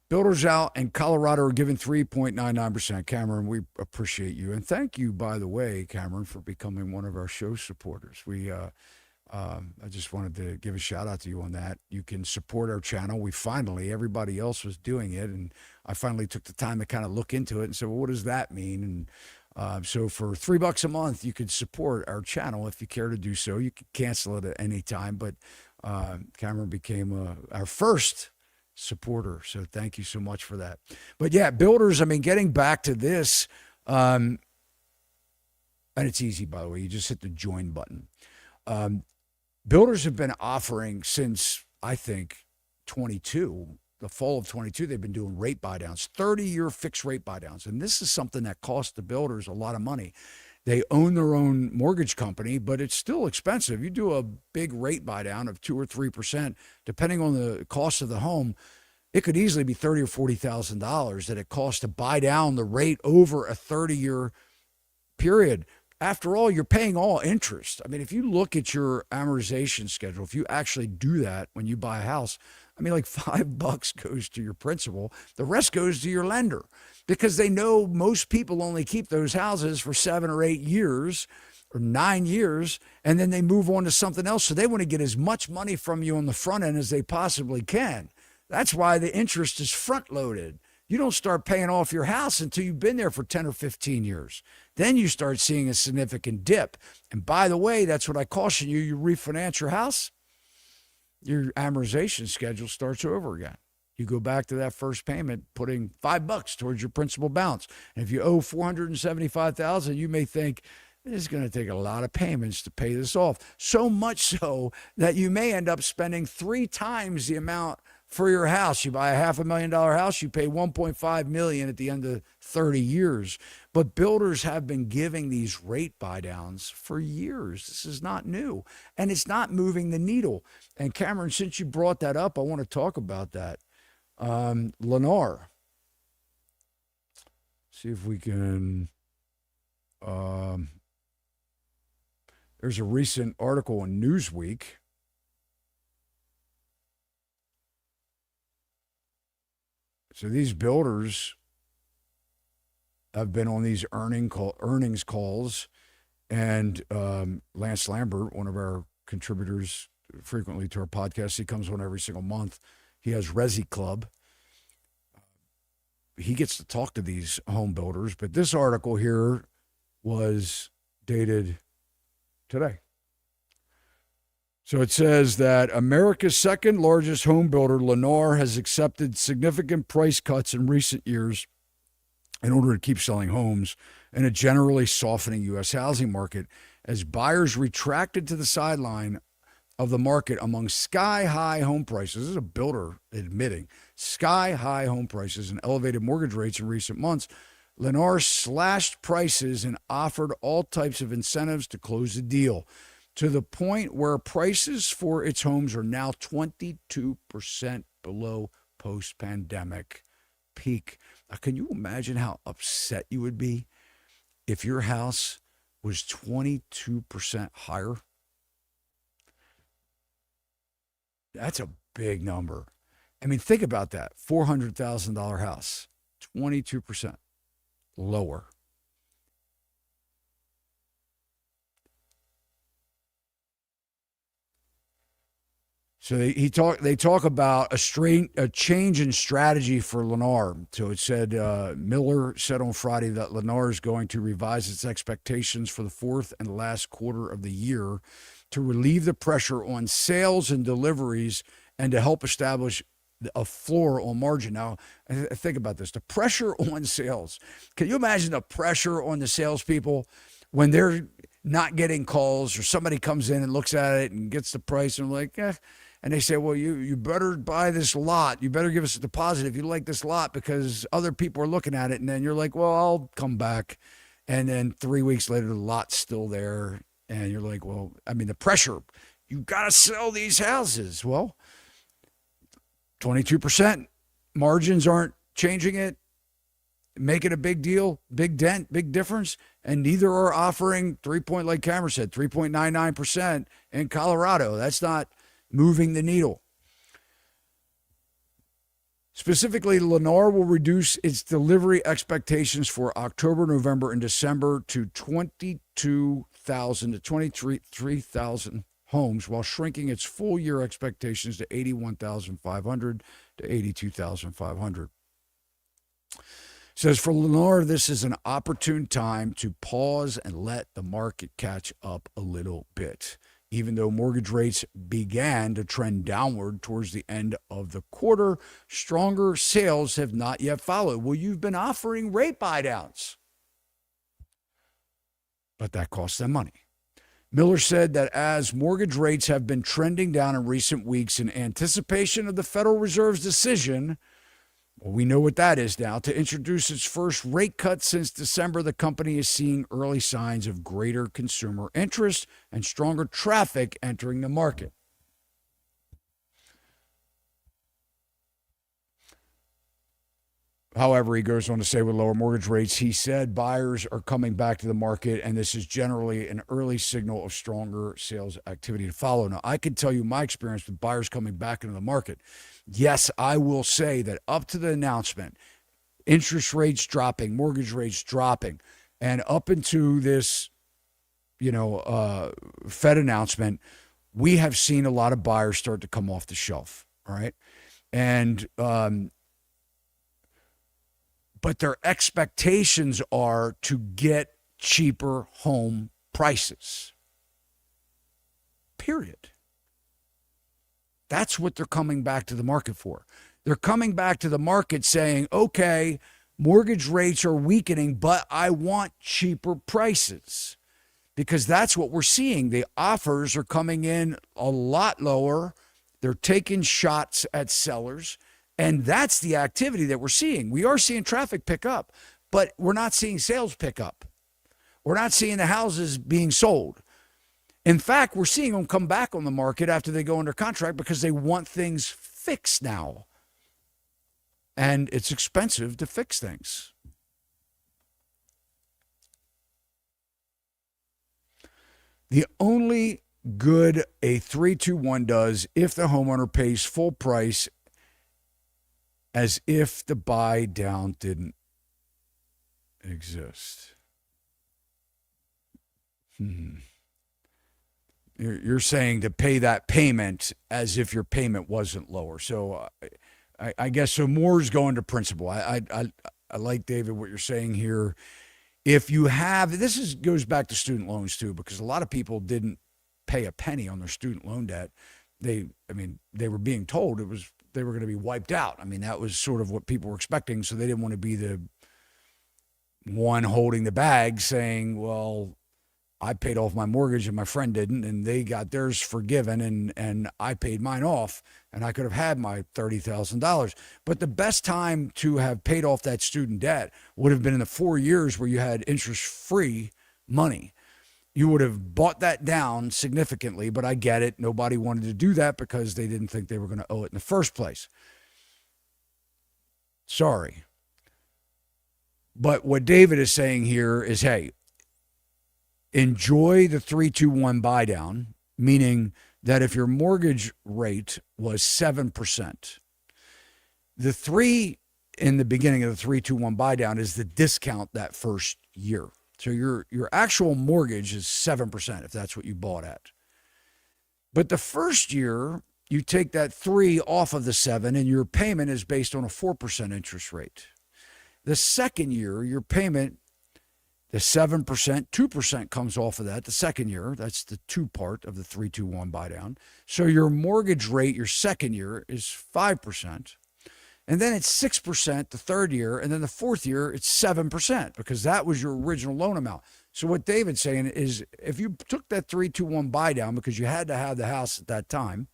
Builders out in Colorado are giving 3.99%. Cameron, we appreciate you. And thank you, by the way, Cameron, for becoming one of our show supporters. I just wanted to give a shout out to you on that. You can support our channel. Everybody else was doing it, and I finally took the time to kind of look into it and said, well, what does that mean? And so for $3 a month, you could support our channel if you care to do so. You can cancel it at any time, but Cameron became our first supporter. So thank you so much for that. But yeah, builders, I mean, getting back to this, and it's easy, by the way, you just hit the join button. Builders have been offering since, I think, the fall of 22, they've been doing rate buy downs, 30-year fixed rate buy downs. And this is something that costs the builders a lot of money. They own their own mortgage company, but it's still expensive. You do a big rate buy down of 2 or 3%, depending on the cost of the home, it could easily be $30,000 or $40,000 that it costs to buy down the rate over a 30-year period. After all, you're paying all interest. I mean, if you look at your amortization schedule, if you actually do that when you buy a house, I mean, like $5 goes to your principal. The rest goes to your lender because they know most people only keep those houses for 7 or 8 years or 9 years, and then they move on to something else. So they want to get as much money from you on the front end as they possibly can. That's why the interest is front loaded. You don't start paying off your house until you've been there for 10 or 15 years. Then you start seeing a significant dip. And by the way, that's what I caution you. You refinance your house, your amortization schedule starts over again. You go back to that first payment, putting $5 towards your principal balance. And if you owe $475,000, you may think it's going to take a lot of payments to pay this off. So much so that you may end up spending 3 times the amount for your house. You buy a $500,000 house, you pay $1.5 million at the end of 30 years. But builders have been giving these rate buy downs for years. This is not new, and it's not moving the needle. And Cameron, since you brought that up, I want to talk about that. Lennar. See if we can. There's a recent article in Newsweek. So these builders have been on these earnings calls, and Lance Lambert, one of our contributors frequently to our podcast, he comes on every single month. He has Resi Club. He gets to talk to these home builders, but this article here was dated today. So it says that America's second largest home builder, Lennar, has accepted significant price cuts in recent years in order to keep selling homes in a generally softening U.S. housing market as buyers retracted to the sideline of the market among sky-high home prices. This is a builder admitting sky-high home prices and elevated mortgage rates in recent months. Lennar slashed prices and offered all types of incentives to close the deal, to the point where prices for its homes are now 22% below post-pandemic peak. Now, can you imagine how upset you would be if your house was 22% higher? That's a big number. I mean, think about that. $400,000 house, 22% lower. So they talk about a change in strategy for Lennar. So it said Miller said on Friday that Lennar is going to revise its expectations for the fourth and last quarter of the year to relieve the pressure on sales and deliveries and to help establish a floor on margin. Now, think about this: the pressure on sales. Can you imagine the pressure on the salespeople when they're not getting calls, or somebody comes in and looks at it and gets the price and like, and they say, well, you better buy this lot. You better give us a deposit if you like this lot because other people are looking at it. And then you're like, well, I'll come back. And then 3 weeks later, the lot's still there. And you're like, well, I mean, the pressure, you got to sell these houses. Well, 22% margins aren't changing it, making a big deal, big dent, big difference. And neither are offering like Cameron said, 3.99% in Colorado. That's not moving the needle. Specifically, Lennar will reduce its delivery expectations for October, November, and December to 22,000 to 23,000 homes, while shrinking its full year expectations to 81,500 to 82,500. Says for Lennar, this is an opportune time to pause and let the market catch up a little bit. Even though mortgage rates began to trend downward towards the end of the quarter, stronger sales have not yet followed. Well, you've been offering rate buydowns, but that costs them money. Miller said that as mortgage rates have been trending down in recent weeks in anticipation of the Federal Reserve's decision, well, we know what that is now, to introduce its first rate cut since December, the company is seeing early signs of greater consumer interest and stronger traffic entering the market. However, he goes on to say with lower mortgage rates, he said buyers are coming back to the market, and this is generally an early signal of stronger sales activity to follow. Now, I can tell you my experience with buyers coming back into the market. Yes, I will say that up to the announcement, interest rates dropping, mortgage rates dropping, and up into this, Fed announcement, we have seen a lot of buyers start to come off the shelf, all right? And, but their expectations are to get cheaper home prices. Period. That's what they're coming back to the market for. They're coming back to the market saying, okay, mortgage rates are weakening, but I want cheaper prices. Because that's what we're seeing. The offers are coming in a lot lower. They're taking shots at sellers. And that's the activity that we're seeing. We are seeing traffic pick up, but we're not seeing sales pick up. We're not seeing the houses being sold. In fact, we're seeing them come back on the market after they go under contract because they want things fixed now. And it's expensive to fix things. The only good a 3-2-1 does if the homeowner pays full price as if the buy down didn't exist. You're saying to pay that payment as if your payment wasn't lower. So I guess so. More is going to principal. I like, David, what you're saying here. If you have, goes back to student loans too, because a lot of people didn't pay a penny on their student loan debt. They were being told they were going to be wiped out. I mean, that was sort of what people were expecting. So they didn't want to be the one holding the bag saying, well, I paid off my mortgage and my friend didn't, and they got theirs forgiven, and I paid mine off, and I could have had my $30,000. But the best time to have paid off that student debt would have been in the 4 years where you had interest-free money. You would have bought that down significantly, but I get it. Nobody wanted to do that because they didn't think they were going to owe it in the first place. Sorry. But what David is saying here is, hey, enjoy the 3-2-1 buy down, meaning that if your mortgage rate was 7%, the 3 in the beginning of the 3-2-1 buy down is the discount that first year. So your actual mortgage is 7% if that's what you bought at. But the first year, you take that 3 off of the 7 and your payment is based on a 4% interest rate. The second year, your payment, the 7%, 2% comes off of that. The second year, that's the 2 part of the 3-2-1 buy down. So your mortgage rate, your second year, is 5%. And then it's 6% the third year. And then the fourth year, it's 7% because that was your original loan amount. So what David's saying is if you took that 3-2-1 buy down because you had to have the house at that time,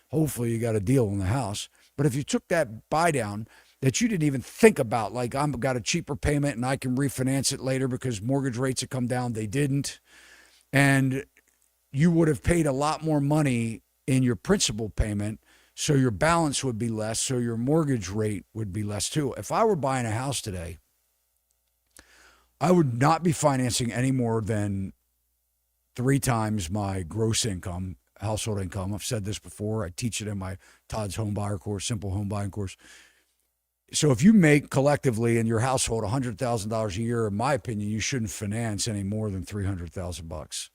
hopefully you got a deal on the house. But if you took that buy down that you didn't even think about, like I've got a cheaper payment and I can refinance it later because mortgage rates have come down, they didn't. And you would have paid a lot more money in your principal payment, so your balance would be less, so your mortgage rate would be less too. If I were buying a house today, I would not be financing any more than 3 times my gross income, household income. I've said this before. I teach it in my Todd's homebuyer course, simple home buying course. So if you make collectively in your household $100,000 a year, in my opinion, you shouldn't finance any more than $300,000.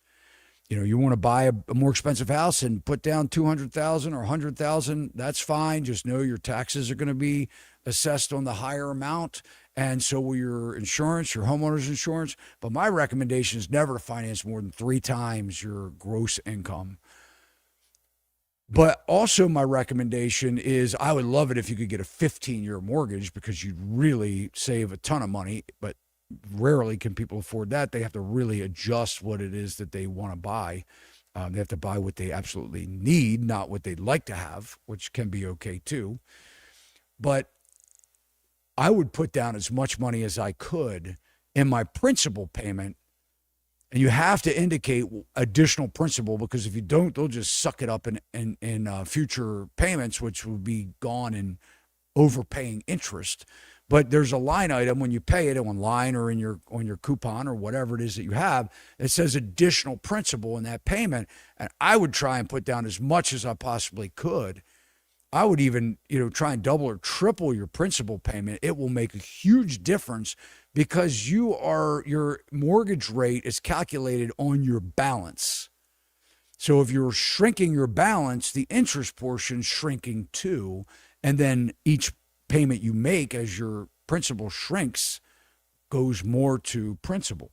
You want to buy a more expensive house and put down $200,000 or $100,000. That's fine. Just know your taxes are going to be assessed on the higher amount, and so will your insurance, your homeowner's insurance. But my recommendation is never to finance more than 3 times your gross income. But also my recommendation is I would love it if you could get a 15-year mortgage because you'd really save a ton of money, but rarely can people afford that. They have to really adjust what it is that they want to buy. They have to buy what they absolutely need, not what they'd like to have, which can be okay too. But I would put down as much money as I could in my principal payment. And you have to indicate additional principal because if you don't, they'll just suck it up in future payments, which will be gone in overpaying interest. But there's a line item when you pay it online or on your coupon or whatever it is that you have, it says additional principal in that payment. And I would try and put down as much as I possibly could. I would even, try and double or triple your principal payment. It will make a huge difference because your mortgage rate is calculated on your balance. So if you're shrinking your balance, the interest portion shrinking too, and then each payment you make as your principal shrinks goes more to principal.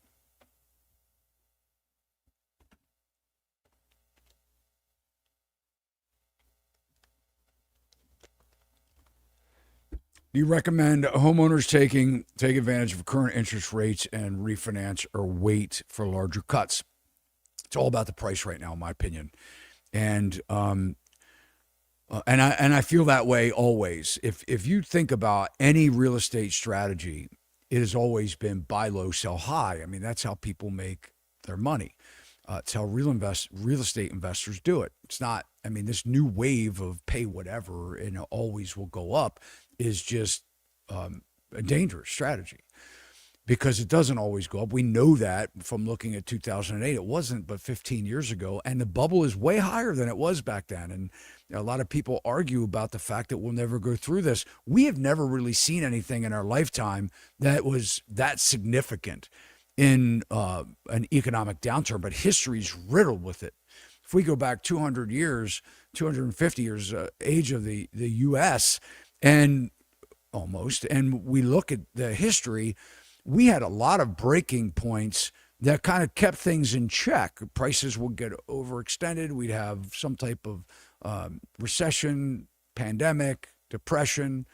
Do you recommend homeowners take advantage of current interest rates and refinance or wait for larger cuts? It's all about the price right now, in my opinion. And I feel that way always. If you think about any real estate strategy, it has always been buy low, sell high. I mean, that's how people make their money. It's how real estate investors do it. It's not. I mean, this new wave of pay whatever and it always will go up is just a dangerous strategy. because it doesn't always go up. We know that from looking at 2008. It wasn't but 15 years ago, and the bubble is way higher than it was back then. And a lot of people argue about the fact that we'll never go through this. We have never really seen anything in our lifetime that was that significant in an economic downturn, but history's riddled with it. If we go back 200 years, 250 years, age of the U.S., and almost, and we look at the history, we had a lot of breaking points that kind of kept things in check. Prices would get overextended. We'd have some type of recession, pandemic, depression,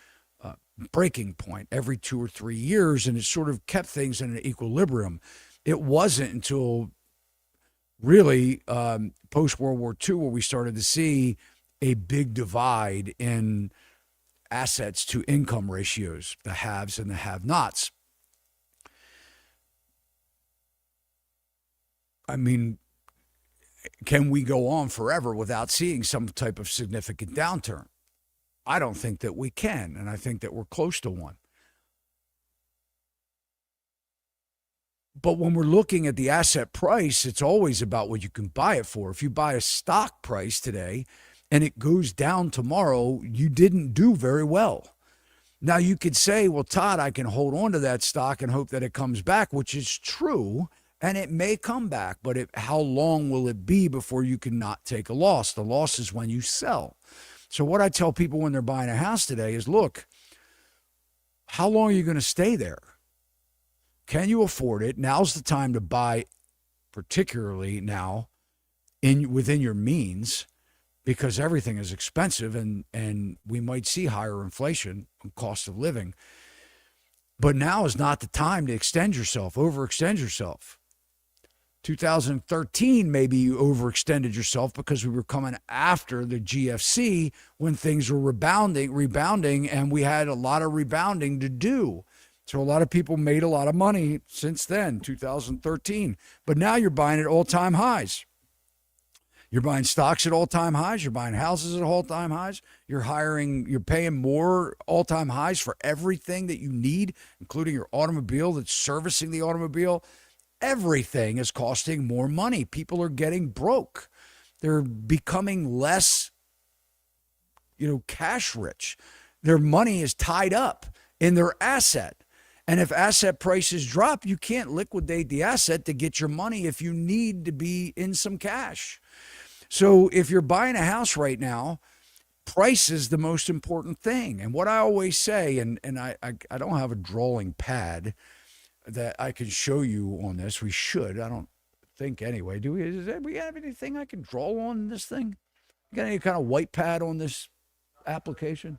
breaking point every 2 or 3 years, and it sort of kept things in an equilibrium. It wasn't until really post-World War II where we started to see a big divide in assets to income ratios, the haves and the have-nots. I mean, can we go on forever without seeing some type of significant downturn? I don't think that we can, and I think that we're close to one. But when we're looking at the asset price, it's always about what you can buy it for. If you buy a stock price today and it goes down tomorrow, you didn't do very well. Now, you could say, well, Todd, I can hold on to that stock and hope that it comes back, which is true, and it may come back, but how long will it be before you can not take a loss? The loss is when you sell. So what I tell people when they're buying a house today is, look, how long are you going to stay there? Can you afford it? Now's the time to buy, particularly now, within your means, because everything is expensive and we might see higher inflation and cost of living. But now is not the time to extend yourself, overextend yourself. 2013, maybe you overextended yourself because we were coming after the GFC when things were rebounding, and we had a lot of rebounding to do. So a lot of people made a lot of money since then, 2013. But now you're buying at all-time highs. You're buying stocks at all-time highs. You're buying houses at all-time highs. You're paying more all-time highs for everything that you need, including your automobile that's servicing the automobile. Everything is costing more money. People are getting broke. They're becoming less, cash rich. Their money is tied up in their asset. And if asset prices drop, you can't liquidate the asset to get your money if you need to be in some cash. So if you're buying a house right now, price is the most important thing. And what I always say, and I don't have a drawing pad that I can show you on this. We should. I don't think anyway. Do we? We have anything I can draw on this thing? Got any kind of white pad on this application?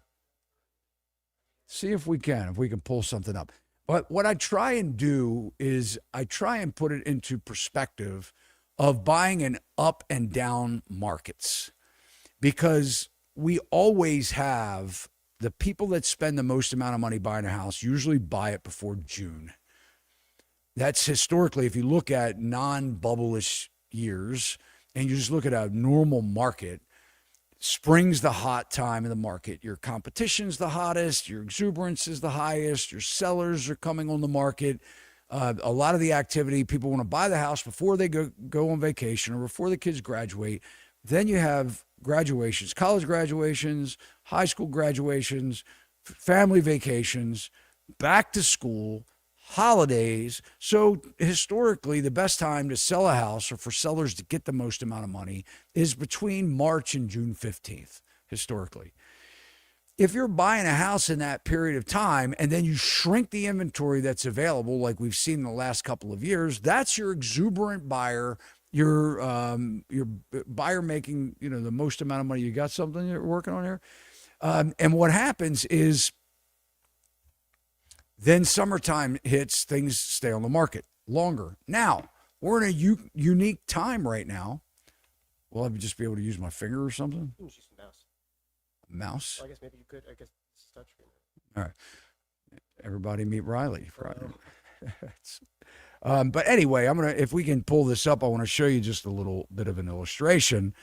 See if we can pull something up. But what I try and do is I try and put it into perspective of buying in up and down markets, because we always have the people that spend the most amount of money buying a house usually buy it before June. That's historically, if you look at non-bubble-ish years and you just look at a normal market, spring's the hot time in the market. Your competition's the hottest, your exuberance is the highest, your sellers are coming on the market. A lot of the activity, people want to buy the house before they go on vacation or before the kids graduate. Then you have graduations, college graduations, high school graduations, family vacations, back to school, holidays. So historically, the best time to sell a house or for sellers to get the most amount of money is between March and June 15th, historically. If you're buying a house in that period of time and then you shrink the inventory that's available, like we've seen in the last couple of years, that's your exuberant buyer, your buyer making, the most amount of money. You got something you're working on here? And what happens is, then summertime hits, things stay on the market longer. Now, we're in a unique time right now. Will I just be able to use my finger or something? You can just use a mouse. A mouse? Well, I guess maybe you could. I guess it's a touchscreen. All right. Everybody meet Riley. But anyway, if we can pull this up, I want to show you just a little bit of an illustration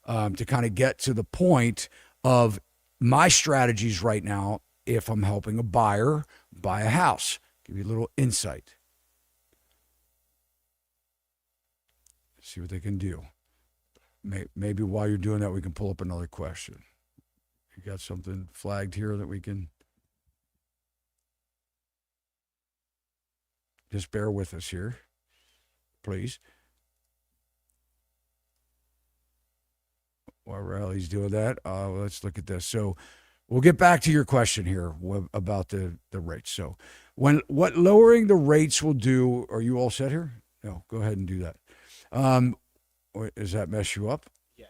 to kind of get to the point of my strategies right now if I'm helping a buyer buy a house. Give you a little insight. See what they can do. Maybe while you're doing that, we can pull up another question. You got something flagged here that we can. Just bear with us here, please. While Riley's doing that, let's look at this. So we'll get back to your question here about the rates. So what lowering the rates will do, are you all set here? No, go ahead and do that. Does that mess you up? Yeah.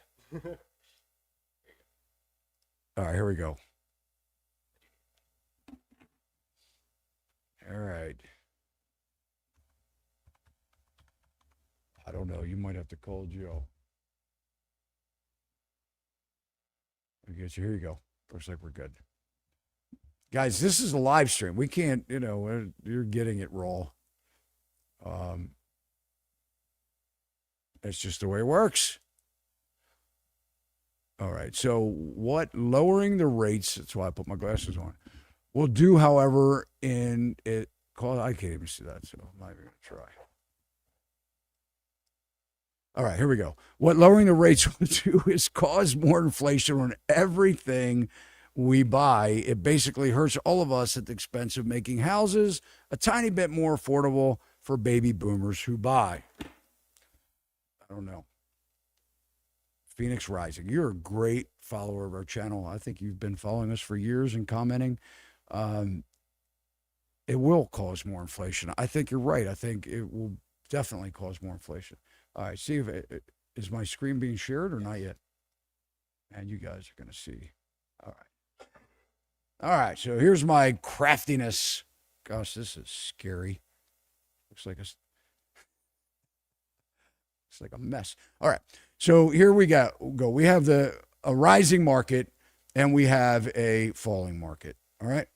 All right, here we go. All right. I don't know. You might have to call Joe. Okay, so here you go. Looks like we're good. Guys, this is a live stream. We can't, you're getting it raw. It's just the way it works. All right. So what lowering the rates, that's why I put my glasses on, will do, however, I can't even see that, so I'm not even going to try. All right, here we go. What lowering the rates will do is cause more inflation on everything we buy. It basically hurts all of us at the expense of making houses a tiny bit more affordable for baby boomers who buy. I don't know. Phoenix Rising, you're a great follower of our channel. I think you've been following us for years and commenting. It will cause more inflation. I think you're right. I think it will definitely cause more inflation. All right, see if is my screen being shared or not yet? And you guys are going to see. All right. All right, so here's my craftiness. Gosh, this is scary. Looks like a mess. All right, so here we go. We have a rising market and we have a falling market. All right.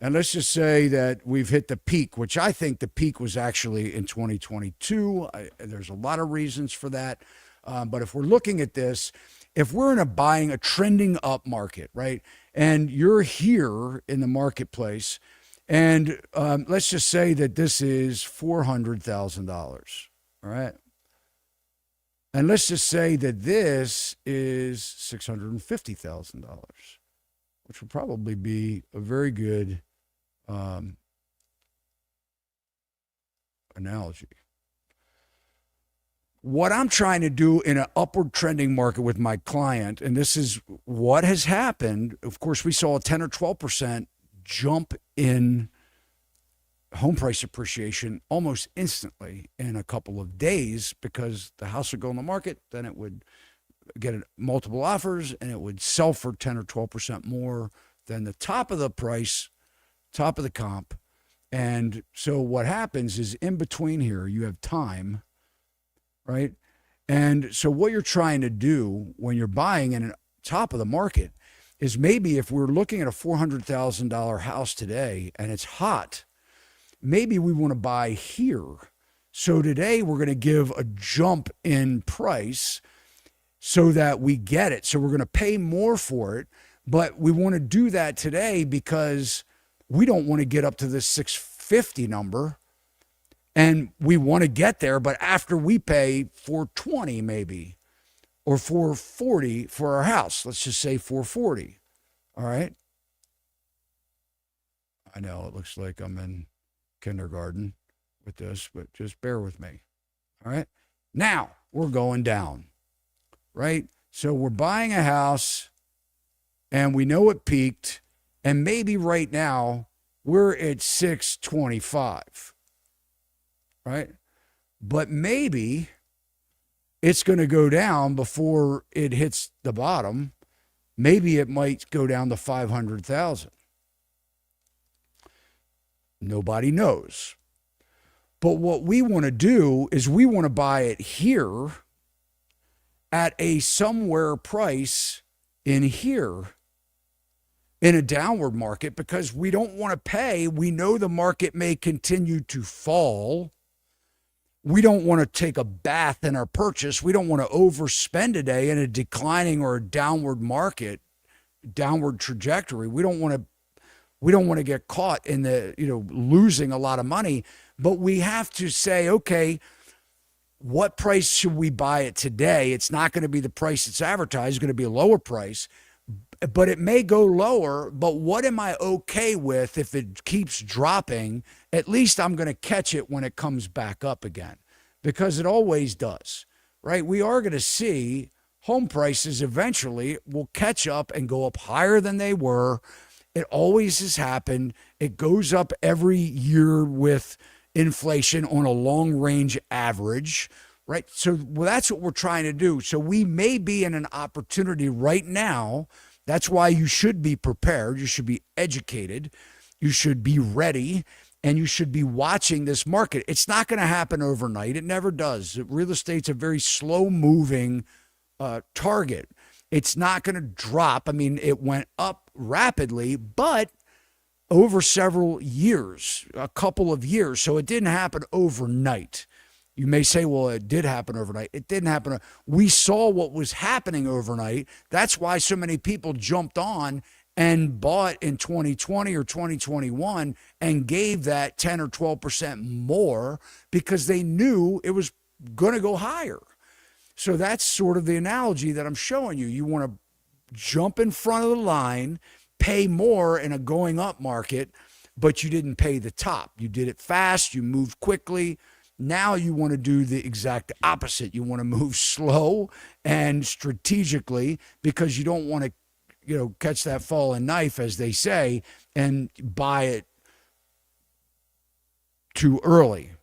And let's just say that we've hit the peak, which I think the peak was actually in 2022. There's a lot of reasons for that. But if we're looking at this, if we're in a trending up market, right, and you're here in the marketplace, and let's just say that this is $400,000, all right? And let's just say that this is $650,000, which would probably be a very good analogy. What I'm trying to do in an upward trending market with my client, and this is what has happened. Of course, we saw a 10 or 12% jump in home price appreciation almost instantly in a couple of days because the house would go on the market, then it would get multiple offers, and it would sell for 10 or 12% more than the top of the price, top of the comp. And so what happens is in between here, you have time, right? And so what you're trying to do when you're buying in the top of the market is maybe if we're looking at a $400,000 house today and it's hot, maybe we want to buy here. So today we're going to give a jump in price so that we get it. So we're going to pay more for it, but we want to do that today because we don't want to get up to this 650 number, and we want to get there, but after we pay 420 maybe, or 440 for our house, let's just say 440. All right. I know it looks like I'm in kindergarten with this, but just bear with me. All right. Now we're going down, right? So we're buying a house and we know it peaked, and maybe right now we're at 625, right? But maybe it's going to go down before it hits the bottom. Maybe it might go down to 500,000. Nobody knows. But what we want to do is we want to buy it here at a somewhere price in here in a downward market, because we don't want to pay. We know the market may continue to fall. We don't want to take a bath in our purchase. We don't want to overspend today in a declining or a downward market, downward trajectory. We don't want to get caught in the, losing a lot of money. But we have to say, okay, what price should we buy it today? It's not going to be the price it's advertised. It's going to be a lower price, but it may go lower. But what am I okay with if it keeps dropping? At least I'm going to catch it when it comes back up again, because it always does, right? We are going to see home prices eventually will catch up and go up higher than they were. It always has happened. It goes up every year with inflation on a long range average, right? So that's what we're trying to do. So we may be in an opportunity right now. That's why you should be prepared. You should be educated. You should be ready. And you should be watching this market. It's not going to happen overnight. It never does. Real estate's a very slow moving target. It's not going to drop. I mean, it went up rapidly, but over several years, a couple of years. So it didn't happen overnight. You may say, well, it did happen overnight. It didn't happen. We saw what was happening overnight. That's why so many people jumped on and bought in 2020 or 2021 and gave that 10 or 12% more because they knew it was going to go higher. So that's sort of the analogy that I'm showing you. You want to jump in front of the line, pay more in a going up market, but you didn't pay the top. You did it fast. You moved quickly. Now you want to do the exact opposite. You want to move slow and strategically because you don't want to, catch that falling knife, as they say, and buy it too early.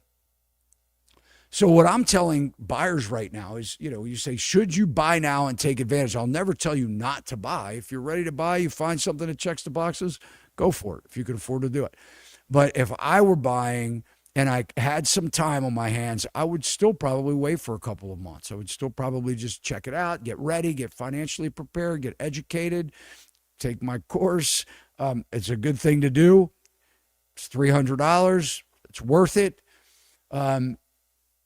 So what I'm telling buyers right now is, you say, should you buy now and take advantage? I'll never tell you not to buy. If you're ready to buy, you find something that checks the boxes, go for it if you can afford to do it. But if I were buying and I had some time on my hands, I would still probably wait for a couple of months. I would still probably just check it out, get ready, get financially prepared, get educated, take my course. It's a good thing to do. It's $300. It's worth it. And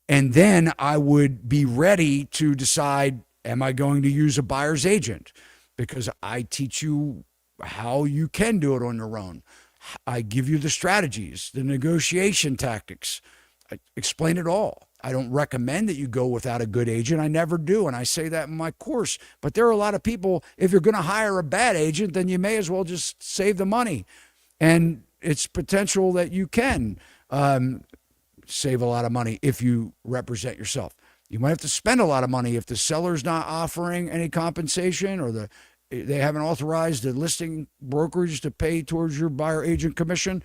then I would be ready to decide, am I going to use a buyer's agent? Because I teach you how you can do it on your own. I give you the strategies, the negotiation tactics. I explain it all. I don't recommend that you go without a good agent. I never do, and I say that in my course. But there are a lot of people, if you're going to hire a bad agent, then you may as well just save the money. And it's potential that you can save a lot of money if you represent yourself. You might have to spend a lot of money if the seller's not offering any compensation or they haven't authorized the listing brokerage to pay towards your buyer agent commission.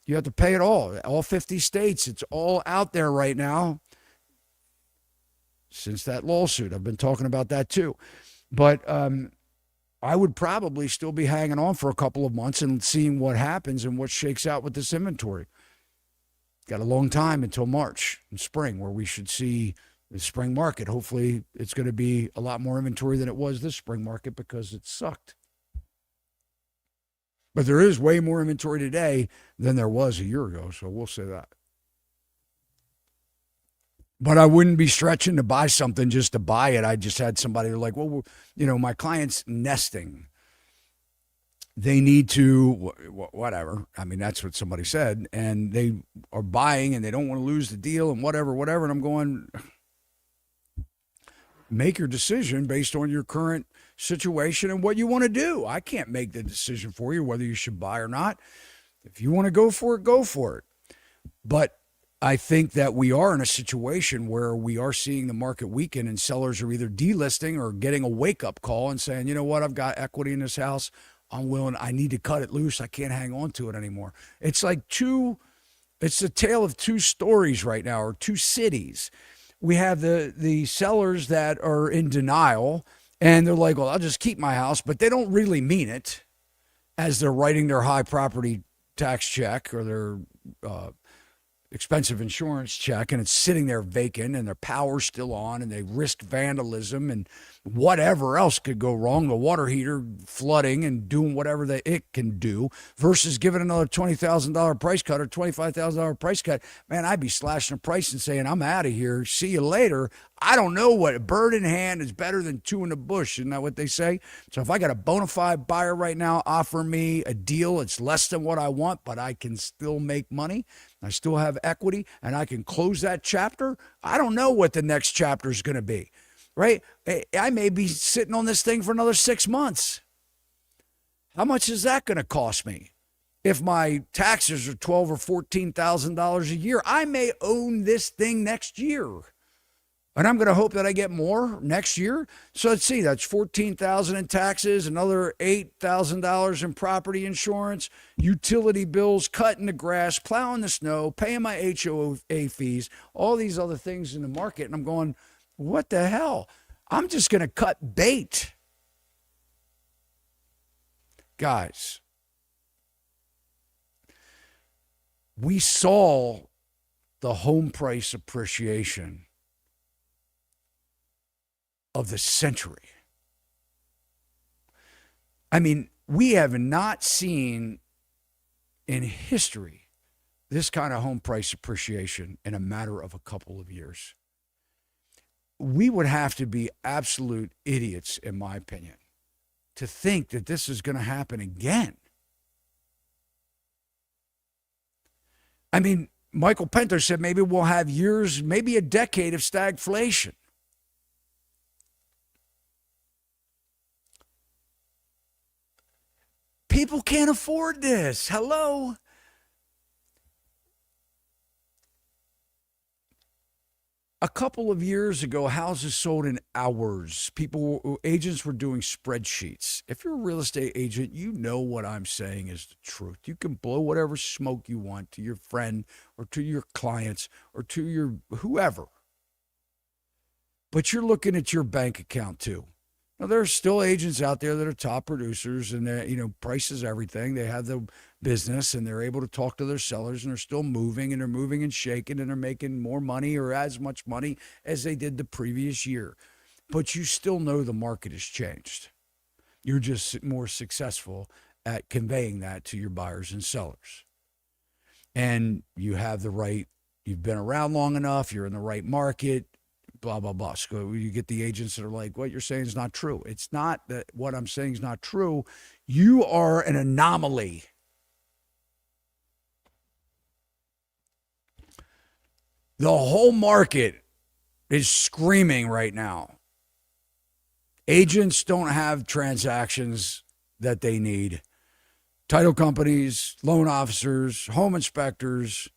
You have to pay it all 50 states. It's all out there right now since that lawsuit. I've been talking about that too. But I would probably still be hanging on for a couple of months and seeing what happens and what shakes out with this inventory. Got a long time until March and spring where we should see the spring market. Hopefully it's going to be a lot more inventory than it was this spring market because it sucked. But there is way more inventory today than there was a year ago, so we'll say that. But I wouldn't be stretching to buy something just to buy it. I just had somebody like, well, my client's nesting. They need to, whatever. I mean, that's what somebody said. And they are buying and they don't want to lose the deal and whatever. And I'm going, make your decision based on your current situation and what you want to do. I can't make the decision for you whether you should buy or not. If you want to go for it, go for it. But I think that we are in a situation where we are seeing the market weaken and sellers are either delisting or getting a wake-up call and saying, you know what, I've got equity in this house. I need to cut it loose. I can't hang on to it anymore. It's like it's the tale of two stories right now, or two cities. We have the sellers that are in denial and they're like, well, I'll just keep my house, but they don't really mean it as they're writing their high property tax check or their expensive insurance check, and it's sitting there vacant and their power's still on and they risk vandalism and whatever else could go wrong, the water heater flooding and doing whatever it can do, versus giving another $20,000 price cut or $25,000 price cut. Man, I'd be slashing the price and saying, I'm out of here. See you later. I don't know what a bird in hand is better than two in the bush. Isn't that what they say? So if I got a bona fide buyer right now, offer me a deal, it's less than what I want, but I can still make money. I still have equity, and I can close that chapter. I don't know what the next chapter is going to be, right? I may be sitting on this thing for another 6 months. How much is that going to cost me? If my taxes are $12,000 or $14,000 a year, I may own this thing next year. And I'm going to hope that I get more next year. So let's see, that's $14,000 in taxes, another $8,000 in property insurance, utility bills, cutting the grass, plowing the snow, paying my HOA fees, all these other things in the market. And I'm going, what the hell? I'm just going to cut bait. Guys, we saw the home price appreciation of the century. I mean, we have not seen in history this kind of home price appreciation in a matter of a couple of years. We would have to be absolute idiots, in my opinion, to think that this is going to happen again. I mean, Michael Penter said maybe we'll have years, maybe a decade of stagflation. People can't afford this. Hello? A couple of years ago, houses sold in hours. Agents were doing spreadsheets. If you're a real estate agent, you know what I'm saying is the truth. You can blow whatever smoke you want to your friend or to your clients or to your whoever. But you're looking at your bank account too. Now, there are still agents out there that are top producers and price is everything. They have the business and they're able to talk to their sellers and they're still moving and they're moving and shaking and they're making more money or as much money as they did the previous year. But you still know the market has changed. You're just more successful at conveying that to your buyers and sellers. And you have the right, you've been around long enough, you're in the right market, blah, blah, blah. So you get the agents that are like, what you're saying is not true. It's not that what I'm saying is not true. You are an anomaly. The whole market is screaming right now. Agents don't have transactions that they need. Title companies, loan officers, home inspectors,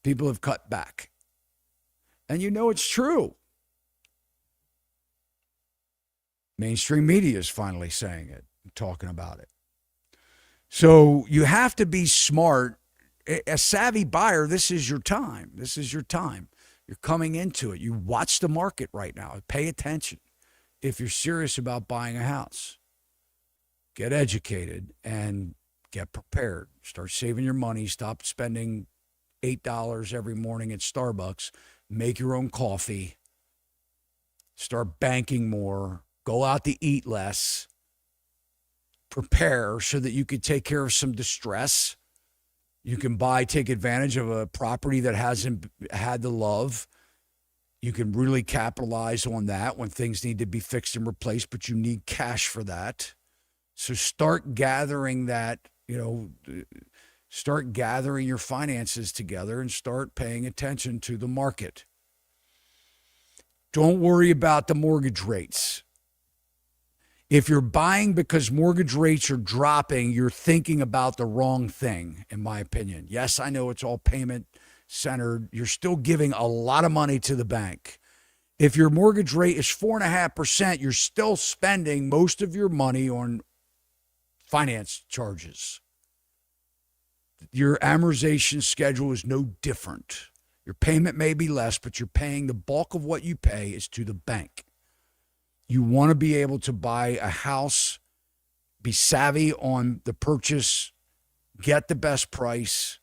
people have cut back. And you know it's true. Mainstream media is finally saying it, talking about it. So you have to be smart. A savvy buyer, this is your time. This is your time. You're coming into it. You watch the market right now. Pay attention if you're serious about buying a house. Get educated and get prepared. Start saving your money. Stop spending $8 every morning at Starbucks. Make your own coffee. Start banking more. Go out to eat less. Prepare so that you can take care of some distress. You can take advantage of a property that hasn't had the love. You can really capitalize on that when things need to be fixed and replaced, but you need cash for that. So start gathering that, start gathering your finances together and start paying attention to the market. Don't worry about the mortgage rates. If you're buying because mortgage rates are dropping, you're thinking about the wrong thing, in my opinion. Yes, I know it's all payment centered. You're still giving a lot of money to the bank. If your mortgage rate is 4.5%, you're still spending most of your money on finance charges. Your amortization schedule is no different. Your payment may be less, but you're paying the bulk of what you pay is to the bank. You want to be able to buy a house, be savvy on the purchase, get the best price,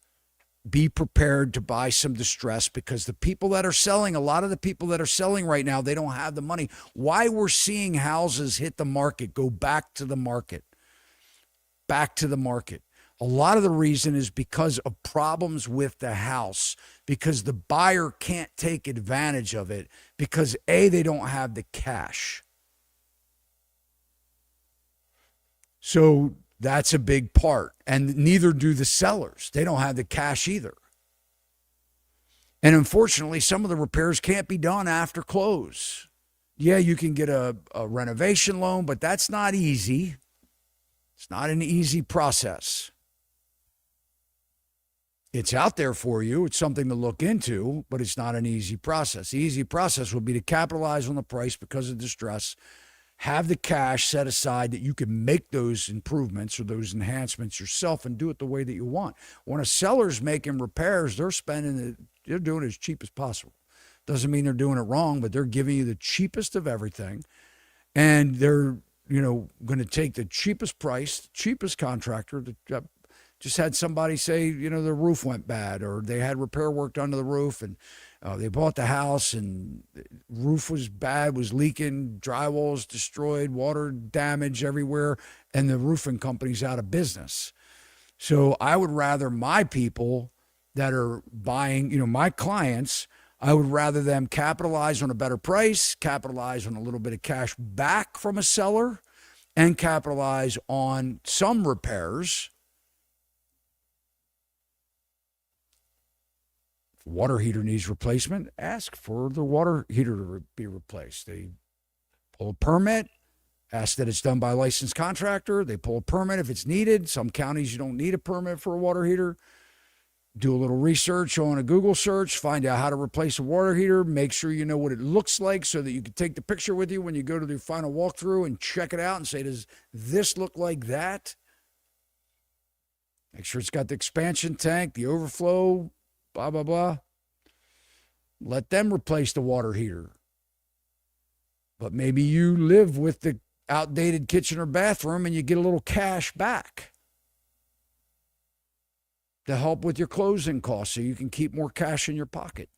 be prepared to buy some distress because the people that are selling, a lot of the people that are selling right now, they don't have the money. Why we're seeing houses hit the market, go back to the market. Back to the market. A lot of the reason is because of problems with the house, because the buyer can't take advantage of it, because A, they don't have the cash. So That's a big part. And neither do the sellers. They don't have the cash either. And unfortunately, some of the repairs can't be done after close. Yeah, you can get a renovation loan, but that's not easy. It's not an easy process. It's out there for you. It's something to look into, but it's not an easy process. The easy process would be to capitalize on the price because of distress, have the cash set aside that you can make those improvements or those enhancements yourself and do it the way that you want. When a seller's making repairs, they're doing it as cheap as possible. Doesn't mean they're doing it wrong, but they're giving you the cheapest of everything. And they're, going to take the cheapest price, cheapest contractor. Just had somebody say, the roof went bad, or they had repair work done to the roof, and they bought the house and the roof was bad, was leaking, drywall was destroyed, water damage everywhere, and the roofing company's out of business. So I would rather my people that are buying, my clients, I would rather them capitalize on a better price, capitalize on a little bit of cash back from a seller, and capitalize on some repairs. If a water heater needs replacement, ask for the water heater to be replaced. They pull a permit, ask that it's done by a licensed contractor. They pull a permit if it's needed. Some counties you don't need a permit for a water heater. Do a little research on a Google search, find out how to replace a water heater, make sure you know what it looks like so that you can take the picture with you when you go to the final walkthrough and check it out and say, does this look like that? Make sure it's got the expansion tank, the overflow, blah, blah, blah. Let them replace the water heater. But maybe you live with the outdated kitchen or bathroom and you get a little cash back to help with your closing costs so you can keep more cash in your pocket.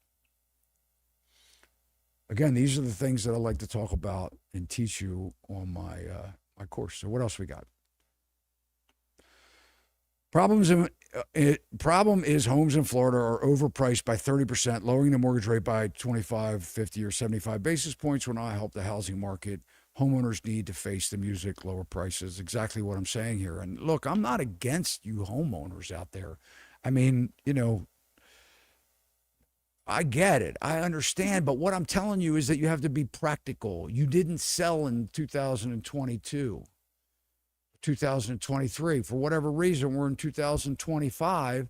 Again, these are the things that I like to talk about and teach you on my course. So what else we got? Problem is homes in Florida are overpriced by 30%, lowering the mortgage rate by 25, 50, or 75 basis points will not help the housing market. Homeowners need to face the music, lower prices. Exactly what I'm saying here. And look, I'm not against you homeowners out there. I mean, I get it. I understand. But what I'm telling you is that you have to be practical. You didn't sell in 2022, 2023. For whatever reason, we're in 2025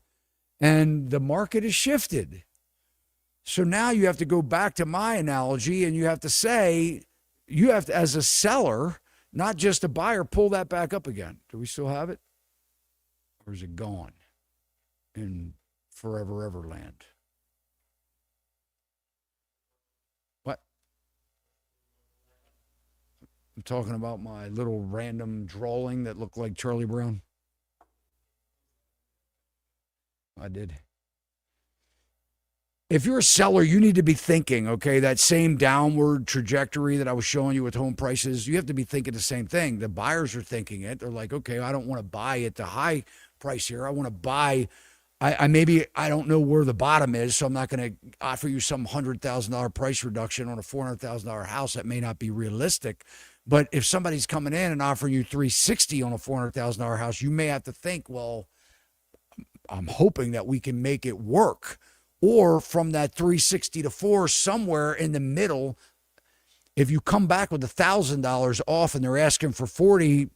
and the market has shifted. So now you have to go back to my analogy and you have to say, you have to, as a seller, not just a buyer, pull that back up again. Do we still have it? Or is it gone in forever ever land? What? I'm talking about my little random drawing that looked like Charlie Brown. I did. If you're a seller, you need to be thinking, okay, that same downward trajectory that I was showing you with home prices, you have to be thinking the same thing. The buyers are thinking it. They're like, okay, I don't want to buy at the high price here. I want to buy, I don't know where the bottom is, so I'm not going to offer you some $100,000 price reduction on a $400,000 house. That may not be realistic. But if somebody's coming in and offering you $360 on a $400,000 house, you may have to think, well, I'm hoping that we can make it work. Or from that 360 to 4, somewhere in the middle, if you come back with $1,000 off and they're asking for 40,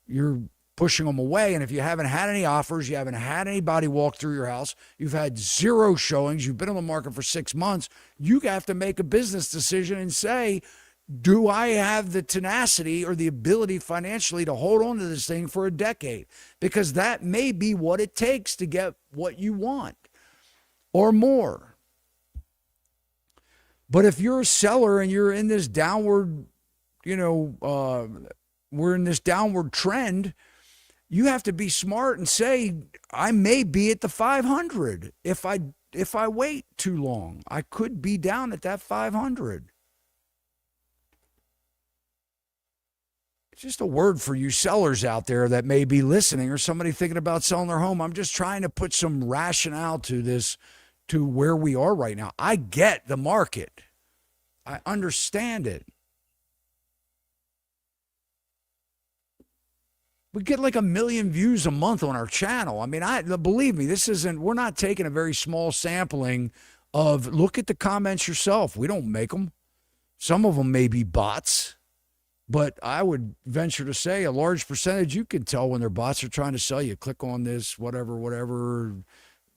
you're pushing them away. And if you haven't had any offers, you haven't had anybody walk through your house, you've had 0 showings, you've been on the market for 6 months, you have to make a business decision and say, do I have the tenacity or the ability financially to hold on to this thing for a decade? Because that may be what it takes to get what you want. Or more. But if you're a seller and you're in this downward, we're in this downward trend, you have to be smart and say, I may be at the 500 if I wait too long. I could be down at that 500. It's just a word for you sellers out there that may be listening or somebody thinking about selling their home. I'm just trying to put some rationale to this, to where we are right now. I get the market. I understand it. We get like 1 million views a month on our channel. I mean, believe me, we're not taking a very small sampling of, look at the comments yourself. We don't make them. Some of them may be bots, but I would venture to say a large percentage, you can tell when their bots are trying to sell you. Click on this, whatever.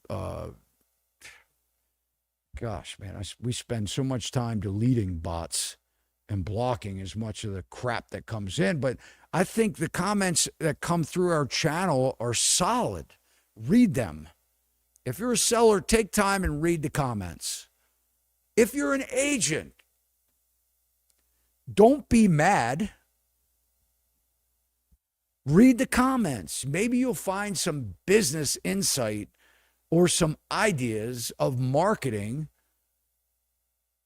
Gosh, man, we spend so much time deleting bots and blocking as much of the crap that comes in. But I think the comments that come through our channel are solid. Read them. If you're a seller, take time and read the comments. If you're an agent, don't be mad. Read the comments. Maybe you'll find some business insight or some ideas of marketing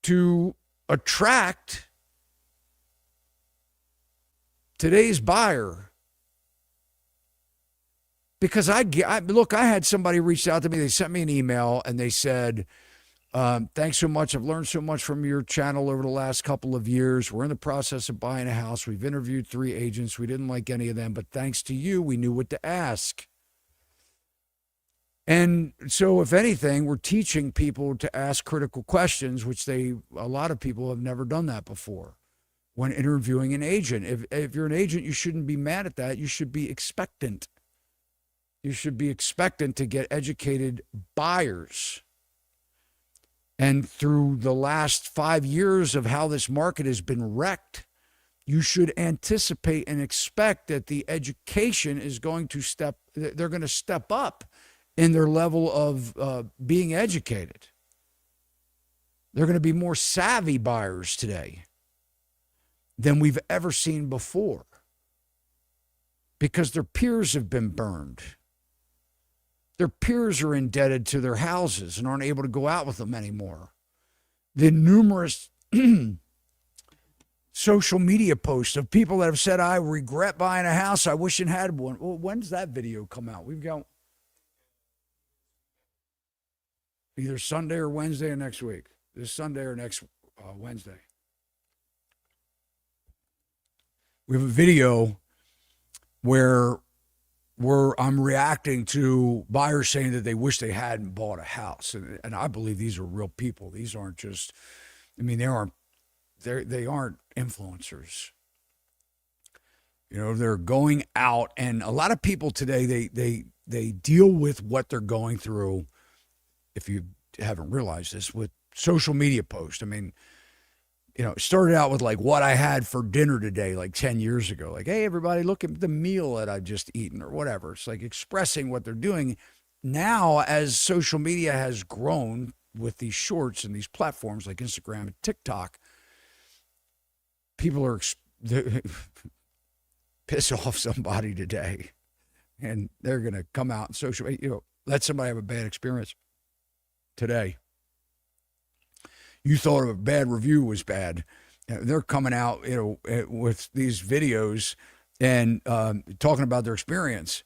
to attract today's buyer. Because I had somebody reach out to me. They sent me an email and they said, thanks so much. I've learned so much from your channel over the last couple of years. We're in the process of buying a house. We've interviewed 3 agents. We didn't like any of them, but thanks to you, we knew what to ask. And so if anything, we're teaching people to ask critical questions, which a lot of people have never done that before when interviewing an agent. If you're an agent, you shouldn't be mad at that. You should be expectant. You should be expectant to get educated buyers. And through the last 5 years of how this market has been wrecked, you should anticipate and expect that the education is they're going to step up in their level of being educated. They're going to be more savvy buyers today than we've ever seen before because their peers have been burned. Their peers are indebted to their houses and aren't able to go out with them anymore. The numerous social media posts of people that have said, I regret buying a house. I wish I had one. Well, when's that video come out? We've got either Sunday or Wednesday of next week. This Sunday or next Wednesday. We have a video where I'm reacting to buyers saying that they wish they hadn't bought a house. And I believe these are real people. These aren't just, they aren't influencers. They're going out, and a lot of people today, they deal with what they're going through, if you haven't realized this, with social media posts. It started out with like what I had for dinner today, like 10 years ago. Like, hey, everybody, look at the meal that I've just eaten or whatever. It's like expressing what they're doing. Now, as social media has grown with these shorts and these platforms like Instagram and TikTok, people are piss off somebody today. And they're going to come out and let somebody have a bad experience today. You thought a bad review was bad. They're coming out, with these videos and talking about their experience.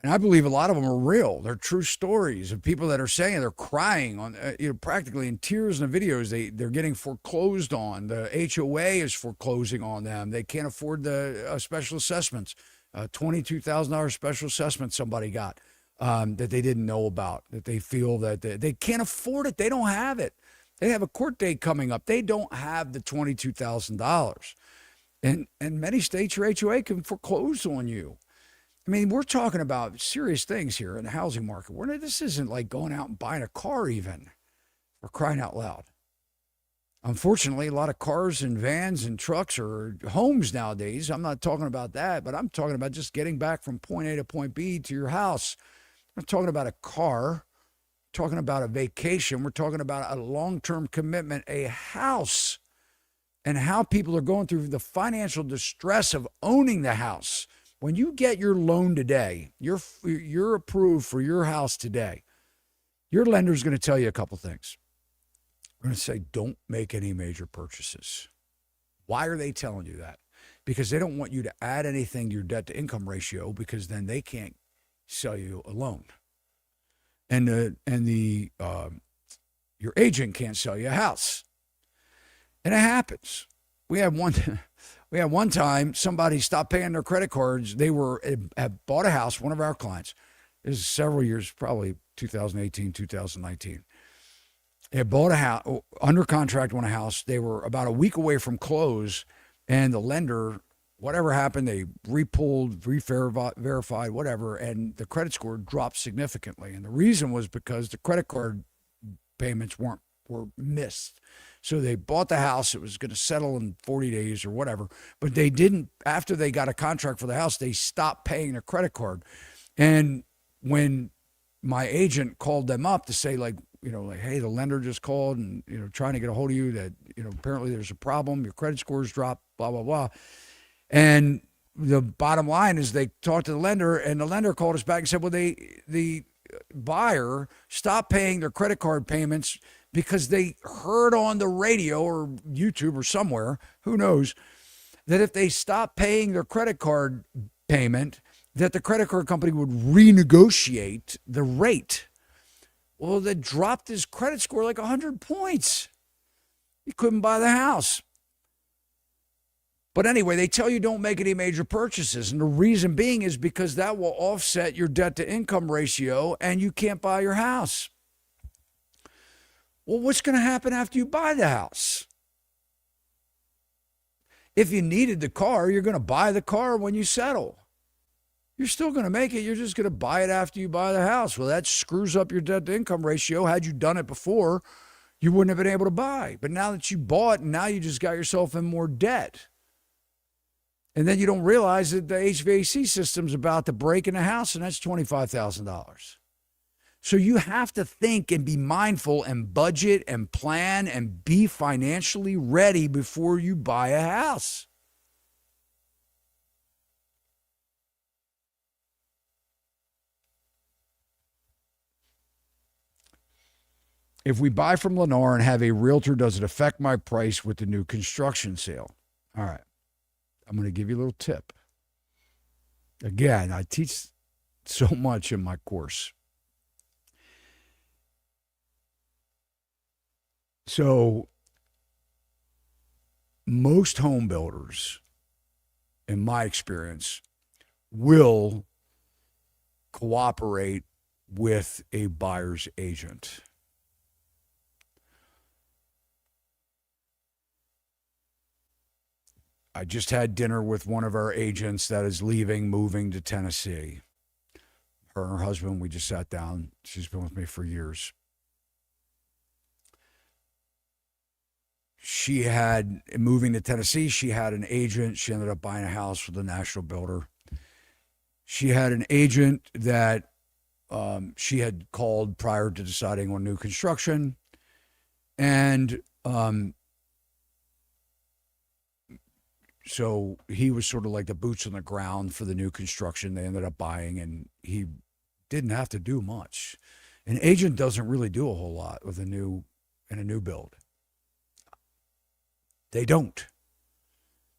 And I believe a lot of them are real. They're true stories of people that are saying they're crying on, practically in tears in the videos. They're getting foreclosed on. The HOA is foreclosing on them. They can't afford the special assessments. $22,000 special assessment somebody got. That they didn't know about, that they feel that they can't afford it. They don't have it. They have a court date coming up. They don't have the $22,000. And many states, your HOA can foreclose on you. We're talking about serious things here in the housing market. This isn't like going out and buying a car even, for crying out loud. Unfortunately, a lot of cars and vans and trucks are homes nowadays. I'm not talking about that, but I'm talking about just getting back from point A to point B to your house. We're talking about a car, talking about a vacation. We're talking about a long-term commitment, a house, and how people are going through the financial distress of owning the house. When you get your loan today, you're approved for your house today, your lender's going to tell you a couple things. They're going to say, don't make any major purchases. Why are they telling you that? Because they don't want you to add anything to your debt-to-income ratio, because then they can't sell you a loan, and your agent can't sell you a house. And it happens. We had one We had one time somebody stopped paying their credit cards. They had bought a house, one of our clients. This is several years, probably 2018, 2019. They had bought a house, under contract on a house. They were about a week away from close, and the lender, whatever happened, they repulled, verified, whatever, and the credit score dropped significantly. And the reason was because the credit card payments were missed. So they bought the house. It was going to settle in 40 days or whatever. But they didn't, after they got a contract for the house, they stopped paying their credit card. And when my agent called them up to say, like, hey, the lender just called and, trying to get a hold of you that, apparently there's a problem. Your credit scores dropped, blah, blah, blah. And the bottom line is they talked to the lender, and the lender called us back and said, well, the buyer stopped paying their credit card payments because they heard on the radio or YouTube or somewhere, who knows, that if they stopped paying their credit card payment, that the credit card company would renegotiate the rate. Well, that dropped his credit score like 100 points. He couldn't buy the house. But anyway, they tell you don't make any major purchases. And the reason being is because that will offset your debt to income ratio and you can't buy your house. Well, what's going to happen after you buy the house? If you needed the car, you're going to buy the car when you settle. You're still going to make it. You're just going to buy it after you buy the house. Well, that screws up your debt to income ratio. Had you done it before, you wouldn't have been able to buy. But now that you bought, now you just got yourself in more debt. And then you don't realize that the HVAC system's about to break in the house, and that's $25,000. So you have to think and be mindful and budget and plan and be financially ready before you buy a house. If we buy from Lennar and have a realtor, does it affect my price with the new construction sale? All right. I'm going to give you a little tip. Again, I teach so much in my course. So most home builders, in my experience, will cooperate with a buyer's agent. I just had dinner with one of our agents that is moving to Tennessee. Her and her husband, we just sat down. She's been with me for years. She had, moving to Tennessee, she had an agent. She ended up buying a house with a national builder. She had an agent that she had called prior to deciding on new construction. And so he was sort of like the boots on the ground for the new construction they ended up buying, and he didn't have to do much. An agent doesn't really do a whole lot with a new build. They don't.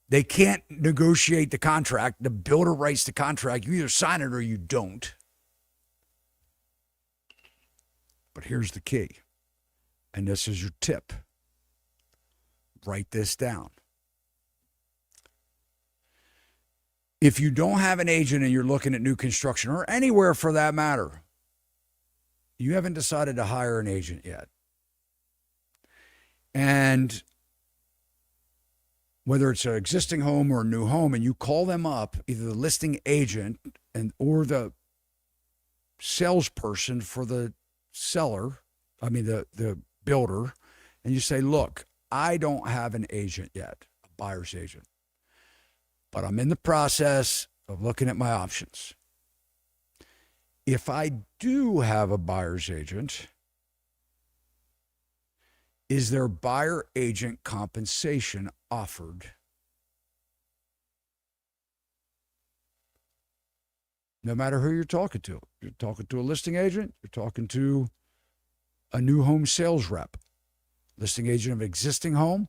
They can't negotiate the contract. The builder writes the contract. You either sign it or you don't. But here's the key, and this is your tip. Write this down. If you don't have an agent and you're looking at new construction, or anywhere for that matter, you haven't decided to hire an agent yet. And whether it's an existing home or a new home, and you call them up, either the listing agent or the salesperson for the seller, the builder, and you say, look, I don't have an agent yet, a buyer's agent, but I'm in the process of looking at my options. If I do have a buyer's agent, is there buyer agent compensation offered? No matter who you're talking to. You're talking to a listing agent, you're talking to a new home sales rep, listing agent of existing home.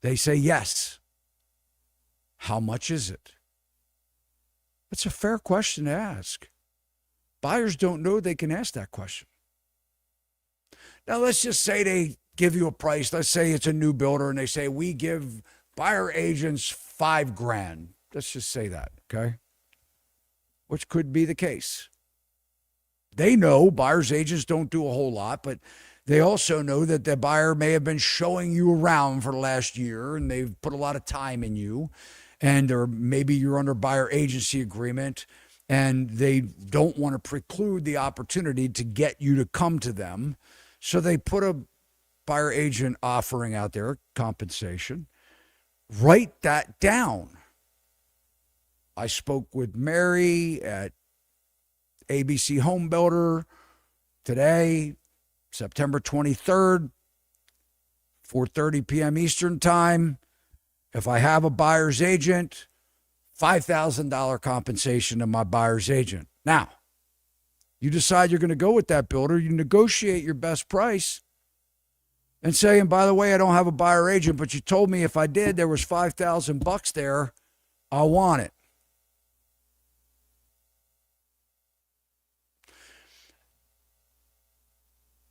They say yes. How much is it? That's a fair question to ask. Buyers don't know they can ask that question. Now, let's just say they give you a price. Let's say it's a new builder and they say, we give buyer agents $5,000. Let's just say that, okay? Which could be the case. They know buyer's agents don't do a whole lot, but they also know that the buyer may have been showing you around for the last year and they've put a lot of time in you, and or maybe you're under buyer agency agreement and they don't want to preclude the opportunity to get you to come to them. So they put a buyer agent offering out there, compensation. Write that down. I spoke with Mary at ABC Home Builder today, September 23rd, 4:30 p.m. Eastern Time. If I have a buyer's agent, $5,000 compensation to my buyer's agent. Now, you decide you're going to go with that builder, you negotiate your best price and say, and by the way, I don't have a buyer agent, but you told me if I did, there was $5,000 there, I want it.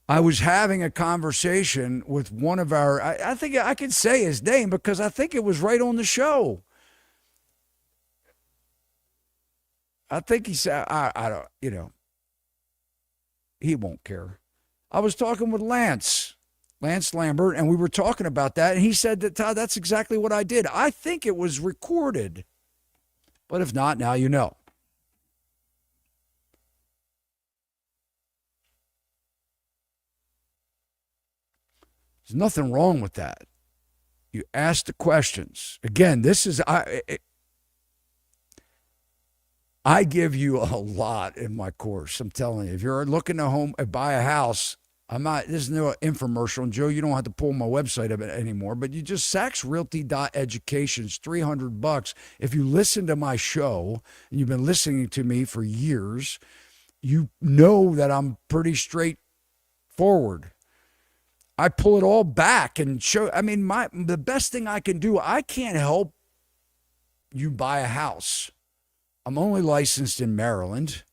I was having a conversation with one of our, I think I can say his name because I think it was right on the show. I think he said, I don't, he won't care. I was talking with Lance Lambert, and we were talking about that. And he said that, Todd, that's exactly what I did. I think it was recorded, but if not, now you know. There's nothing wrong with that. You ask the questions. Again, this is, I give you a lot in my course. I'm telling you, if you're looking to buy a house, this is no infomercial. And Joe, you don't have to pull my website up anymore, but you just saxrealty.education is $300. If you listen to my show and you've been listening to me for years, you know that I'm pretty straightforward. I pull it all back and show. I mean, the best thing I can do, I can't help you buy a house. I'm only licensed in Maryland.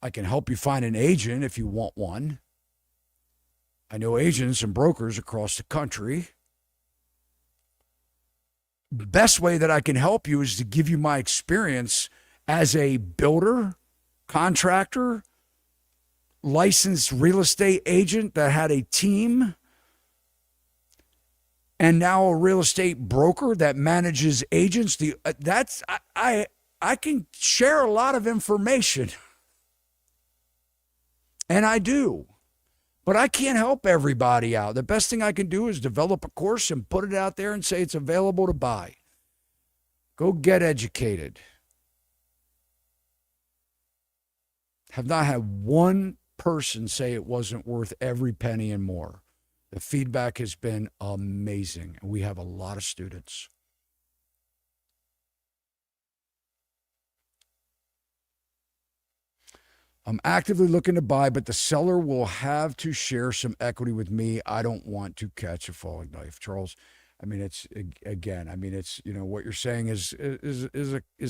I can help you find an agent if you want one. I know agents and brokers across the country. The best way that I can help you is to give you my experience as a builder, contractor, licensed real estate agent that had a team, and now a real estate broker that manages agents. I can share a lot of information, and I do, but I can't help everybody out. The best thing I can do is develop a course and put it out there and say it's available to buy. Go get educated. Have not had one person say it wasn't worth every penny and more. The feedback has been amazing. We have a lot of students. I'm actively looking to buy, but the seller will have to share some equity with me. I don't want to catch a falling knife, Charles. I mean, it's what you're saying is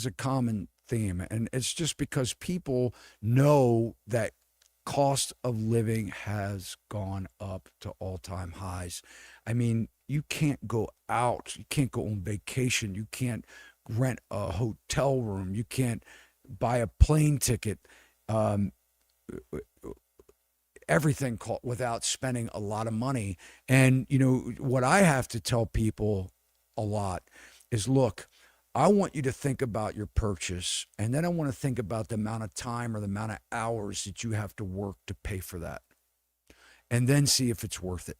a common theme, and it's just because people know that cost of living has gone up to all-time highs. I mean, you can't go out, you can't go on vacation, you can't rent a hotel room, you can't buy a plane ticket. Everything without spending a lot of money. And, what I have to tell people a lot is, look, I want you to think about your purchase, and then I want to think about the amount of time or the amount of hours that you have to work to pay for that, and then see if it's worth it.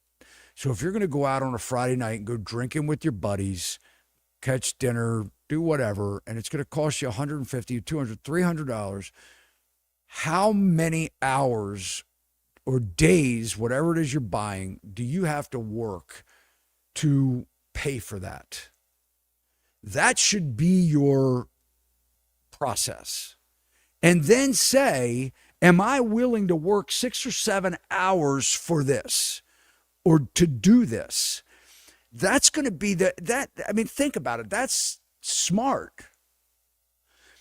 So if you're going to go out on a Friday night and go drinking with your buddies, catch dinner, do whatever, and it's going to cost you $150, $200, $300, how many hours or days, whatever it is you're buying, do you have to work to pay for that? That should be your process. And then say, am I willing to work 6 or 7 hours for this or to do this? That's going to be think about it. That's smart.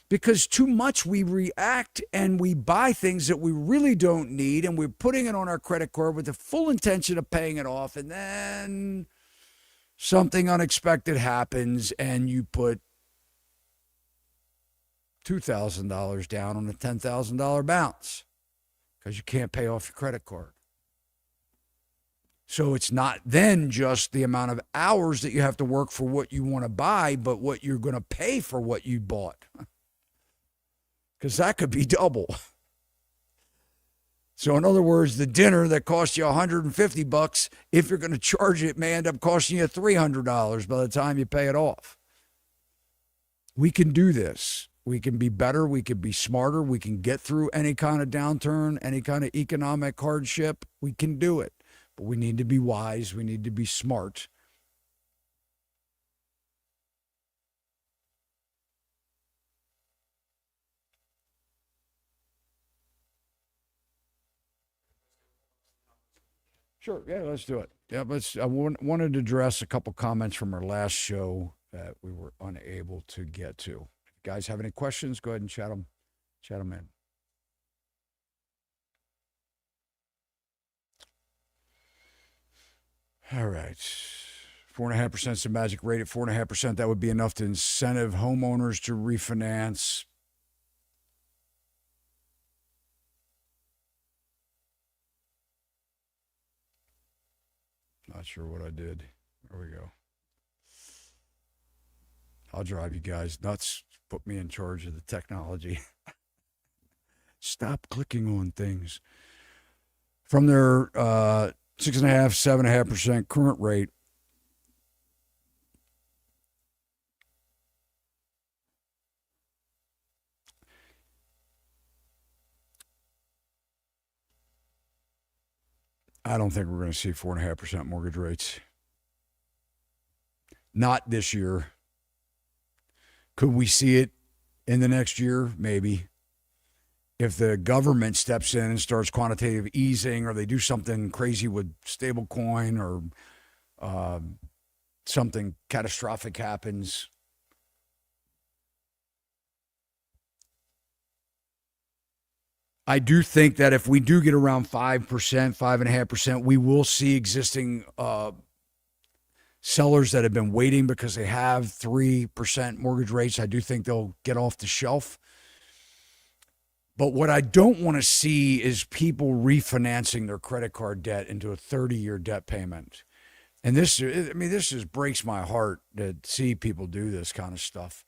Because too much we react and we buy things that we really don't need, and we're putting it on our credit card with the full intention of paying it off. And then something unexpected happens and you put $2,000 down on a $10,000 bounce because you can't pay off your credit card. So it's not then just the amount of hours that you have to work for what you want to buy, but what you're going to pay for what you bought. Because that could be double. So in other words, the dinner that cost you $150, if you're going to charge it, may end up costing you $300 by the time you pay it off. We can do this. We can be better. We can be smarter. We can get through any kind of downturn, any kind of economic hardship. We can do it. But we need to be wise. We need to be smart. Sure. Yeah, let's do it. Yeah, I wanted to address a couple comments from our last show that we were unable to get to. If you guys have any questions, go ahead and chat them in. All right. 4.5% is the magic rate. At 4.5%, that would be enough to incentive homeowners to refinance. Not sure what I did. There we go. I'll drive you guys nuts. Put me in charge of the technology. Stop clicking on things. From their 6.5%, 7.5% current rate, I don't think we're going to see 4.5% mortgage rates. Not this year. Could we see it in the next year? Maybe. If the government steps in and starts quantitative easing, or they do something crazy with stablecoin, or something catastrophic happens. I do think that if we do get around 5%, 5.5%, we will see existing sellers that have been waiting because they have 3% mortgage rates. I do think they'll get off the shelf. But what I don't want to see is people refinancing their credit card debt into a 30-year debt payment. And this just breaks my heart to see people do this kind of stuff.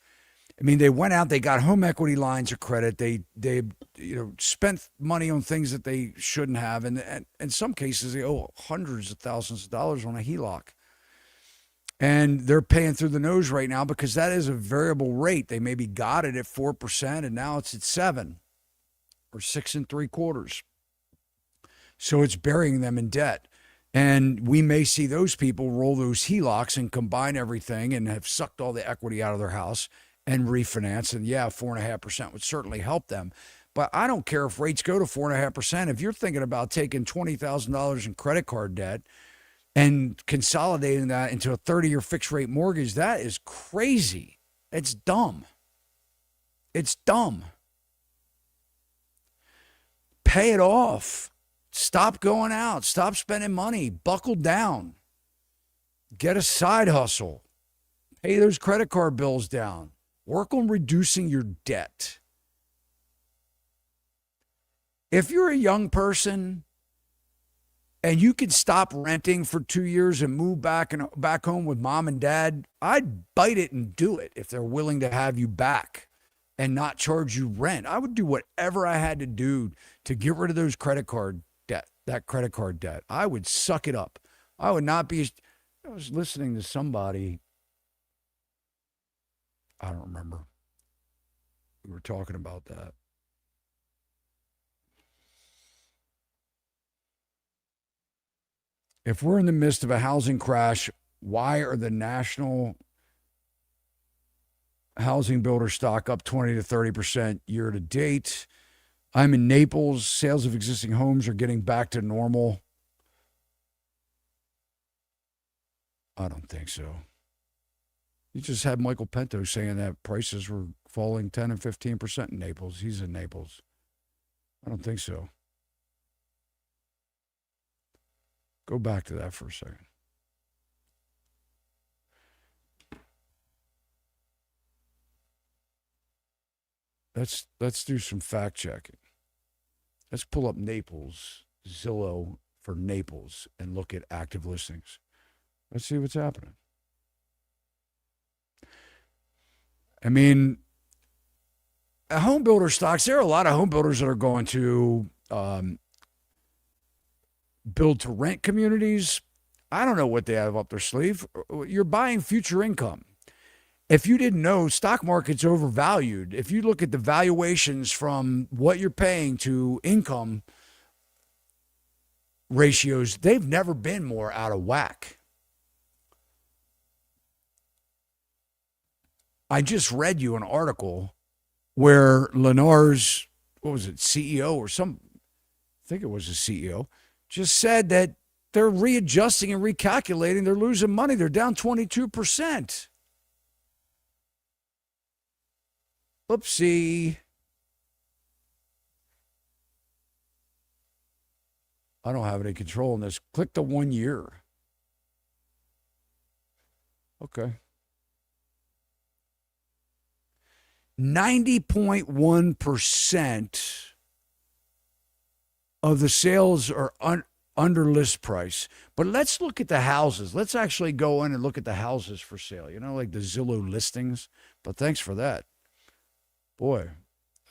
I mean, they went out, they got home equity lines of credit. They spent money on things that they shouldn't have. And in some cases, they owe hundreds of thousands of dollars on a HELOC. And they're paying through the nose right now because that is a variable rate. They maybe got it at 4%, and now it's at 7% or 6 3/4. So it's burying them in debt. And we may see those people roll those HELOCs and combine everything and have sucked all the equity out of their house and refinance. And yeah, 4.5% would certainly help them. But I don't care if rates go to 4.5%. If you're thinking about taking $20,000 in credit card debt and consolidating that into a 30-year fixed rate mortgage, that is crazy. It's dumb. It's dumb. Pay it off. Stop going out. Stop spending money. Buckle down. Get a side hustle. Pay those credit card bills down. Work on reducing your debt. If you're a young person and you can stop renting for 2 years and move back home with mom and dad, I'd bite it and do it if they're willing to have you back and not charge you rent. I would do whatever I had to do to get rid of those credit card debt, that credit card debt. I would suck it up. I would not be. I was listening to somebody. I don't remember. We were talking about that. If we're in the midst of a housing crash, why are the national housing builder stock up 20 to 30% year to date? I'm in Naples. Sales of existing homes are getting back to normal. I don't think so. You just had Michael Pinto saying that prices were falling 10 and 15% in Naples. He's in Naples. I don't think so. Go back to that for a second. let's do some fact checking. Let's pull up Naples, Zillow for Naples, and look at active listings. Let's see what's happening. I mean, home builder stocks, there are a lot of home builders that are going to build to rent communities. I don't know what they have up their sleeve. You're buying future income. If you didn't know, stock market's overvalued. If you look at the valuations from what you're paying to income ratios, they've never been more out of whack. I just read you an article where Lennar's, what was it, CEO or some, I think it was a CEO, just said that they're readjusting and recalculating. They're losing money. They're down 22%. Oopsie. I don't have any control in this. Click the 1 year. Okay. 90.1% of the sales are under list price. But let's look at the houses. Let's actually go in and look at the houses for sale. You know, like the Zillow listings. But thanks for that. Boy,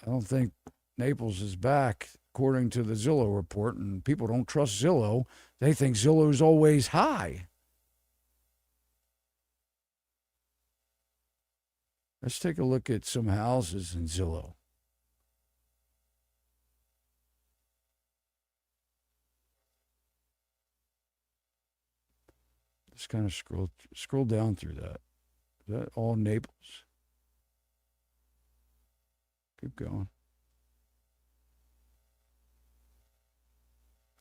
I don't think Naples is back, according to the Zillow report, and people don't trust Zillow. They think Zillow's always high. Let's take a look at some houses in Zillow. Just kind of scroll down through that. Is that all Naples? Keep going.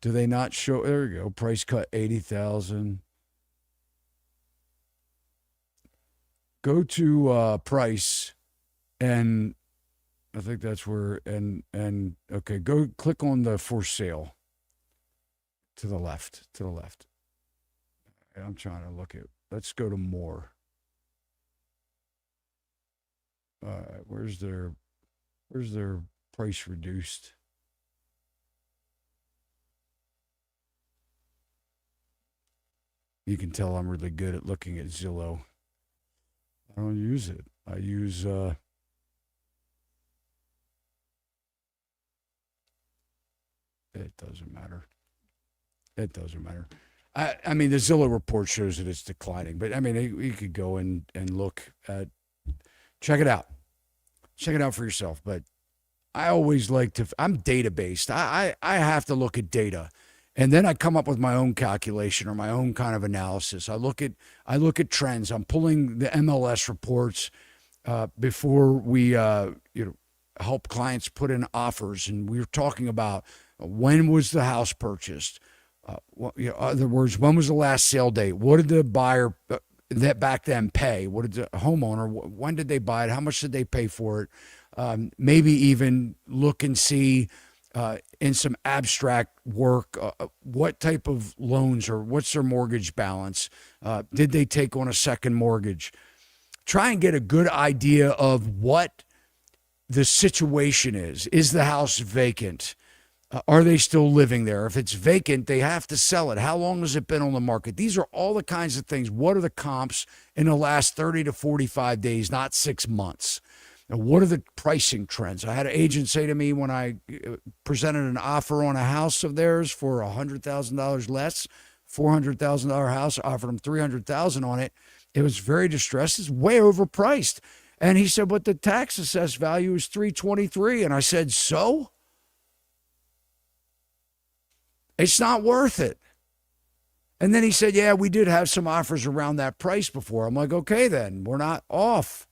Do they not show? There you go. Price cut 80,000. Go to price, and I think that's where. And okay, go click on the for sale. To the left. To the left. I'm trying to look at. Let's go to more. Where's their price reduced? You can tell I'm really good at looking at Zillow. I don't use it. I use it doesn't matter. It doesn't matter. I mean, the Zillow report shows that it's declining, but I mean, you could go and look at, check it out. Check it out for yourself. But I always like to, I'm data based. I have to look at data, and then I come up with my own calculation or my own kind of analysis. I look at trends. I'm pulling the MLS reports before we help clients put in offers, and we were talking about when was the house purchased. In other words, when was the last sale date? What did the buyer that back then pay? What did the homeowner, when did they buy it? How much did they pay for it? Maybe even look and see in some abstract work, what type of loans or what's their mortgage balance? Did they take on a second mortgage? Try and get a good idea of what the situation is. Is the house vacant? Are they still living there? If it's vacant, they have to sell it. How long has it been on the market? These are all the kinds of things. What are the comps in the last 30 to 45 days, not 6 months? And what are the pricing trends? I had an agent say to me when I presented an offer on a house of theirs for $100,000 less, $400,000 house, offered him $300,000 on it. It was very distressed. It's way overpriced. And he said, but the tax assessed value is $323,000. And I said, so? It's not worth it. And then he said, yeah, we did have some offers around that price before. I'm like, okay, then we're not off.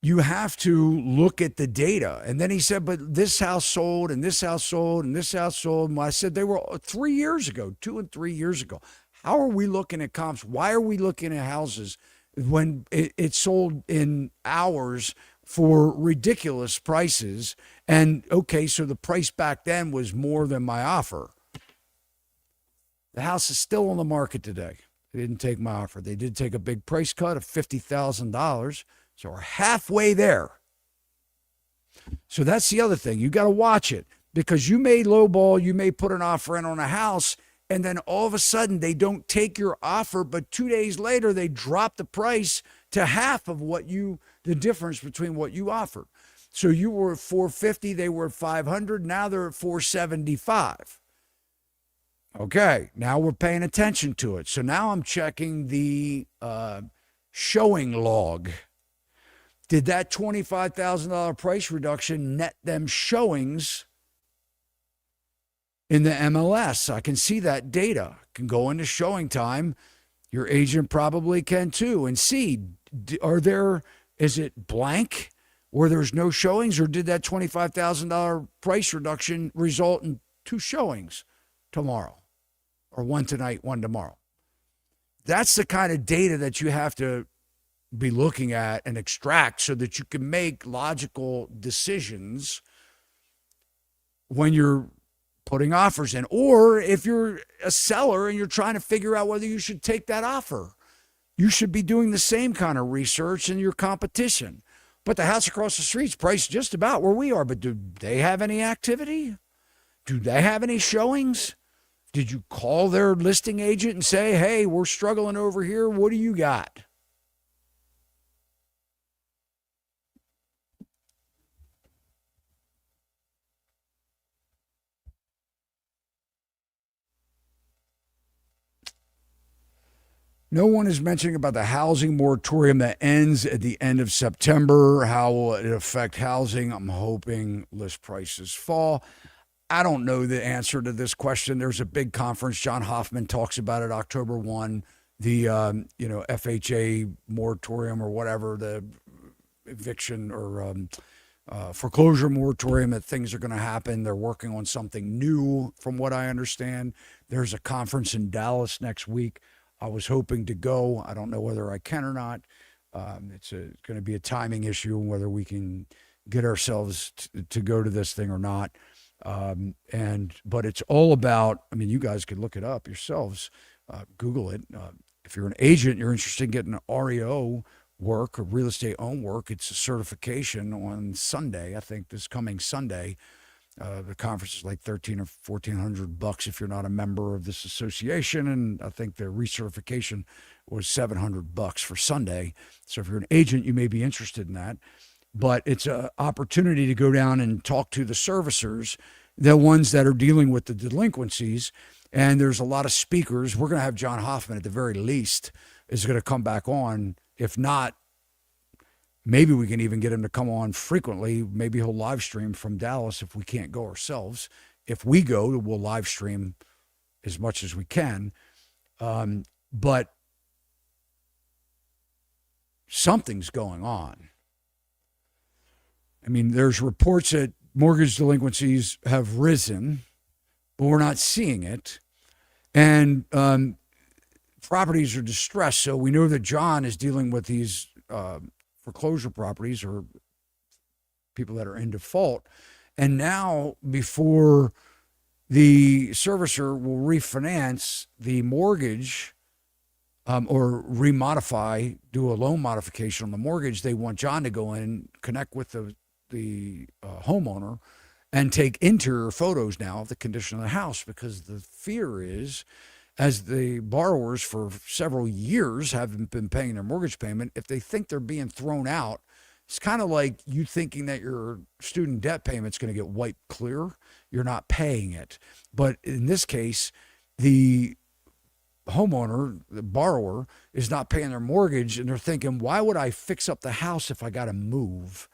You have to look at the data. And then he said, but this house sold and this house sold and this house sold. And I said, they were 3 years ago, 2 and 3 years ago. How are we looking at comps? Why are we looking at houses when it sold in hours for ridiculous prices? And okay, so the price back then was more than my offer. The house is still on the market today. They didn't take my offer. They did take a big price cut of $50,000. So we're halfway there. So that's the other thing. You got to watch it because you may lowball, you may put an offer in on a house, and then all of a sudden they don't take your offer, but 2 days later they drop the price to half of the difference between what you offered. So you were at 450, they were at 500, now they're at 475. Okay, now we're paying attention to it. So now I'm checking the showing log. Did that $25,000 price reduction net them showings in the MLS? I can see that data. Can go into showing time. Your agent probably can too, and see, is it blank where there's no showings, or did that $25,000 price reduction result in 2 showings tomorrow, or 1 tonight, 1 tomorrow? That's the kind of data that you have to be looking at and extract so that you can make logical decisions when you're putting offers in, or if you're a seller and you're trying to figure out whether you should take that offer. You should be doing the same kind of research in your competition. But the house across the street's priced just about where we are, but do they have any activity? Do they have any showings? Did you call their listing agent and say, hey, we're struggling over here, what do you got? No one is mentioning about the housing moratorium that ends at the end of September. How will it affect housing? I'm hoping list prices fall. I don't know the answer to this question. There's a big conference. John Hoffman talks about it October 1, the FHA moratorium or whatever, the eviction or foreclosure moratorium, that things are going to happen. They're working on something new from what I understand. There's a conference in Dallas next week. I was hoping to go. I don't know whether I can or not. It's going to be a timing issue whether we can get ourselves to go to this thing or not. But it's all about, I mean, you guys could look it up yourselves, Google it. If you're an agent, you're interested in getting REO work or real estate owned work, it's a certification on Sunday. I think this coming Sunday. The conference is like $1,300 or $1,400 if you're not a member of this association, and I think the recertification was $700 for Sunday. So if you're an agent, you may be interested in that. But it's an opportunity to go down and talk to the servicers, the ones that are dealing with the delinquencies. And there's a lot of speakers. We're going to have John Hoffman at the very least is going to come back on. If not, maybe we can even get him to come on frequently. Maybe he'll live stream from Dallas if we can't go ourselves. If we go, we'll live stream as much as we can. But something's going on. I mean, there's reports that mortgage delinquencies have risen, but we're not seeing it. And properties are distressed. So we know that John is dealing with these foreclosure properties or people that are in default. And now, before the servicer will refinance the mortgage or remodify, do a loan modification on the mortgage, they want John to go in, connect with the homeowner, and take interior photos now of the condition of the house, because the fear is, as the borrowers for several years haven't been paying their mortgage payment, if they think they're being thrown out, it's kind of like you thinking that your student debt payment's going to get wiped clear. You're not paying it. But in this case, the homeowner, the borrower, is not paying their mortgage, and they're thinking, why would I fix up the house if I got to move?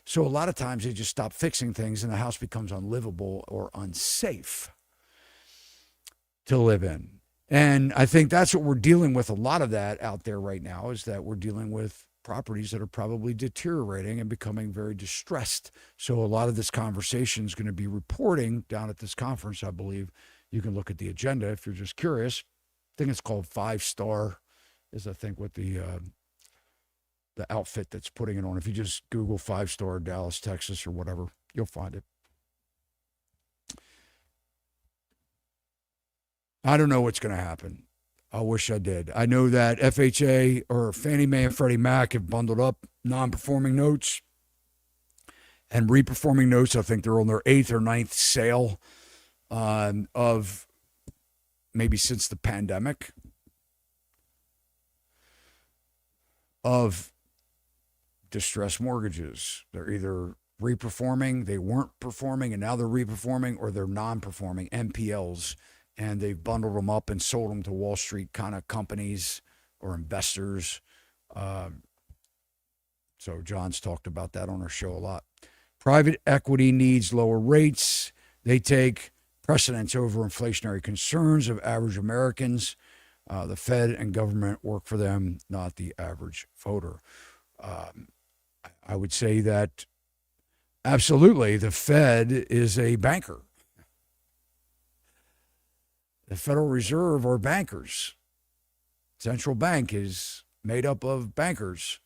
So a lot of times they just stop fixing things and the house becomes unlivable or unsafe to live in. And I think that's what we're dealing with, a lot of that out there right now, is that we're dealing with properties that are probably deteriorating and becoming very distressed. So a lot of this conversation is going to be reporting down at this conference, I believe. You can look at the agenda if you're just curious. I think it's called 5 Star, is I think what the outfit that's putting it on. If you just Google 5 Star Dallas, Texas or whatever, you'll find it. I don't know what's going to happen. I wish I did. I know that FHA or Fannie Mae and Freddie Mac have bundled up non-performing notes and reperforming notes. I think they're on their 8th or ninth sale of maybe since the pandemic of distressed mortgages. They're either reperforming, they weren't performing, and now they're reperforming, or they're non-performing NPLs, and they've bundled them up and sold them to Wall Street kind of companies or investors. So John's talked about that on our show a lot. Private equity needs lower rates. They take precedence over inflationary concerns of average Americans. The Fed and government work for them, not the average voter. I would say that absolutely the Fed is a banker. The Federal Reserve are bankers. Central bank is made up of bankers.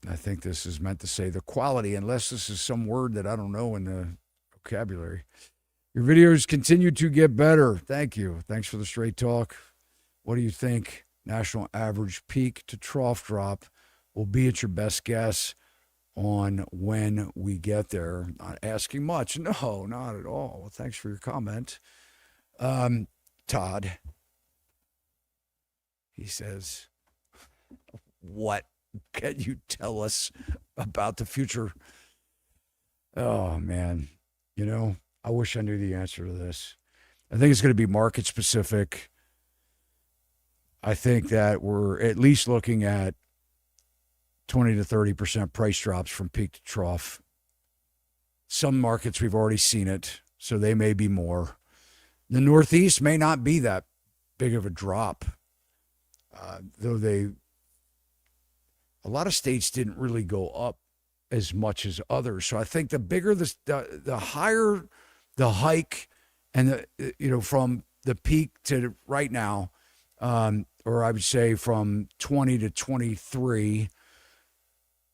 I think this is meant to say the quality, unless this is some word that I don't know in the vocabulary. Your videos continue to get better. Thank you. Thanks for the straight talk. What do you think national average peak to trough drop will be at your best guess on when we get there? Not asking much. No, not at all. Well, thanks for your comment. Todd, he says, what can you tell us about the future? Oh, man. You know, I wish I knew the answer to this. I think it's going to be market specific. I think that we're at least looking at 20 to 30% price drops from peak to trough. Some markets, we've already seen it, so they may be more. The Northeast may not be that big of a drop, though a lot of states didn't really go up as much as others. So I think the bigger the higher the hike, and from the peak to right now, or I would say from 20 to 23,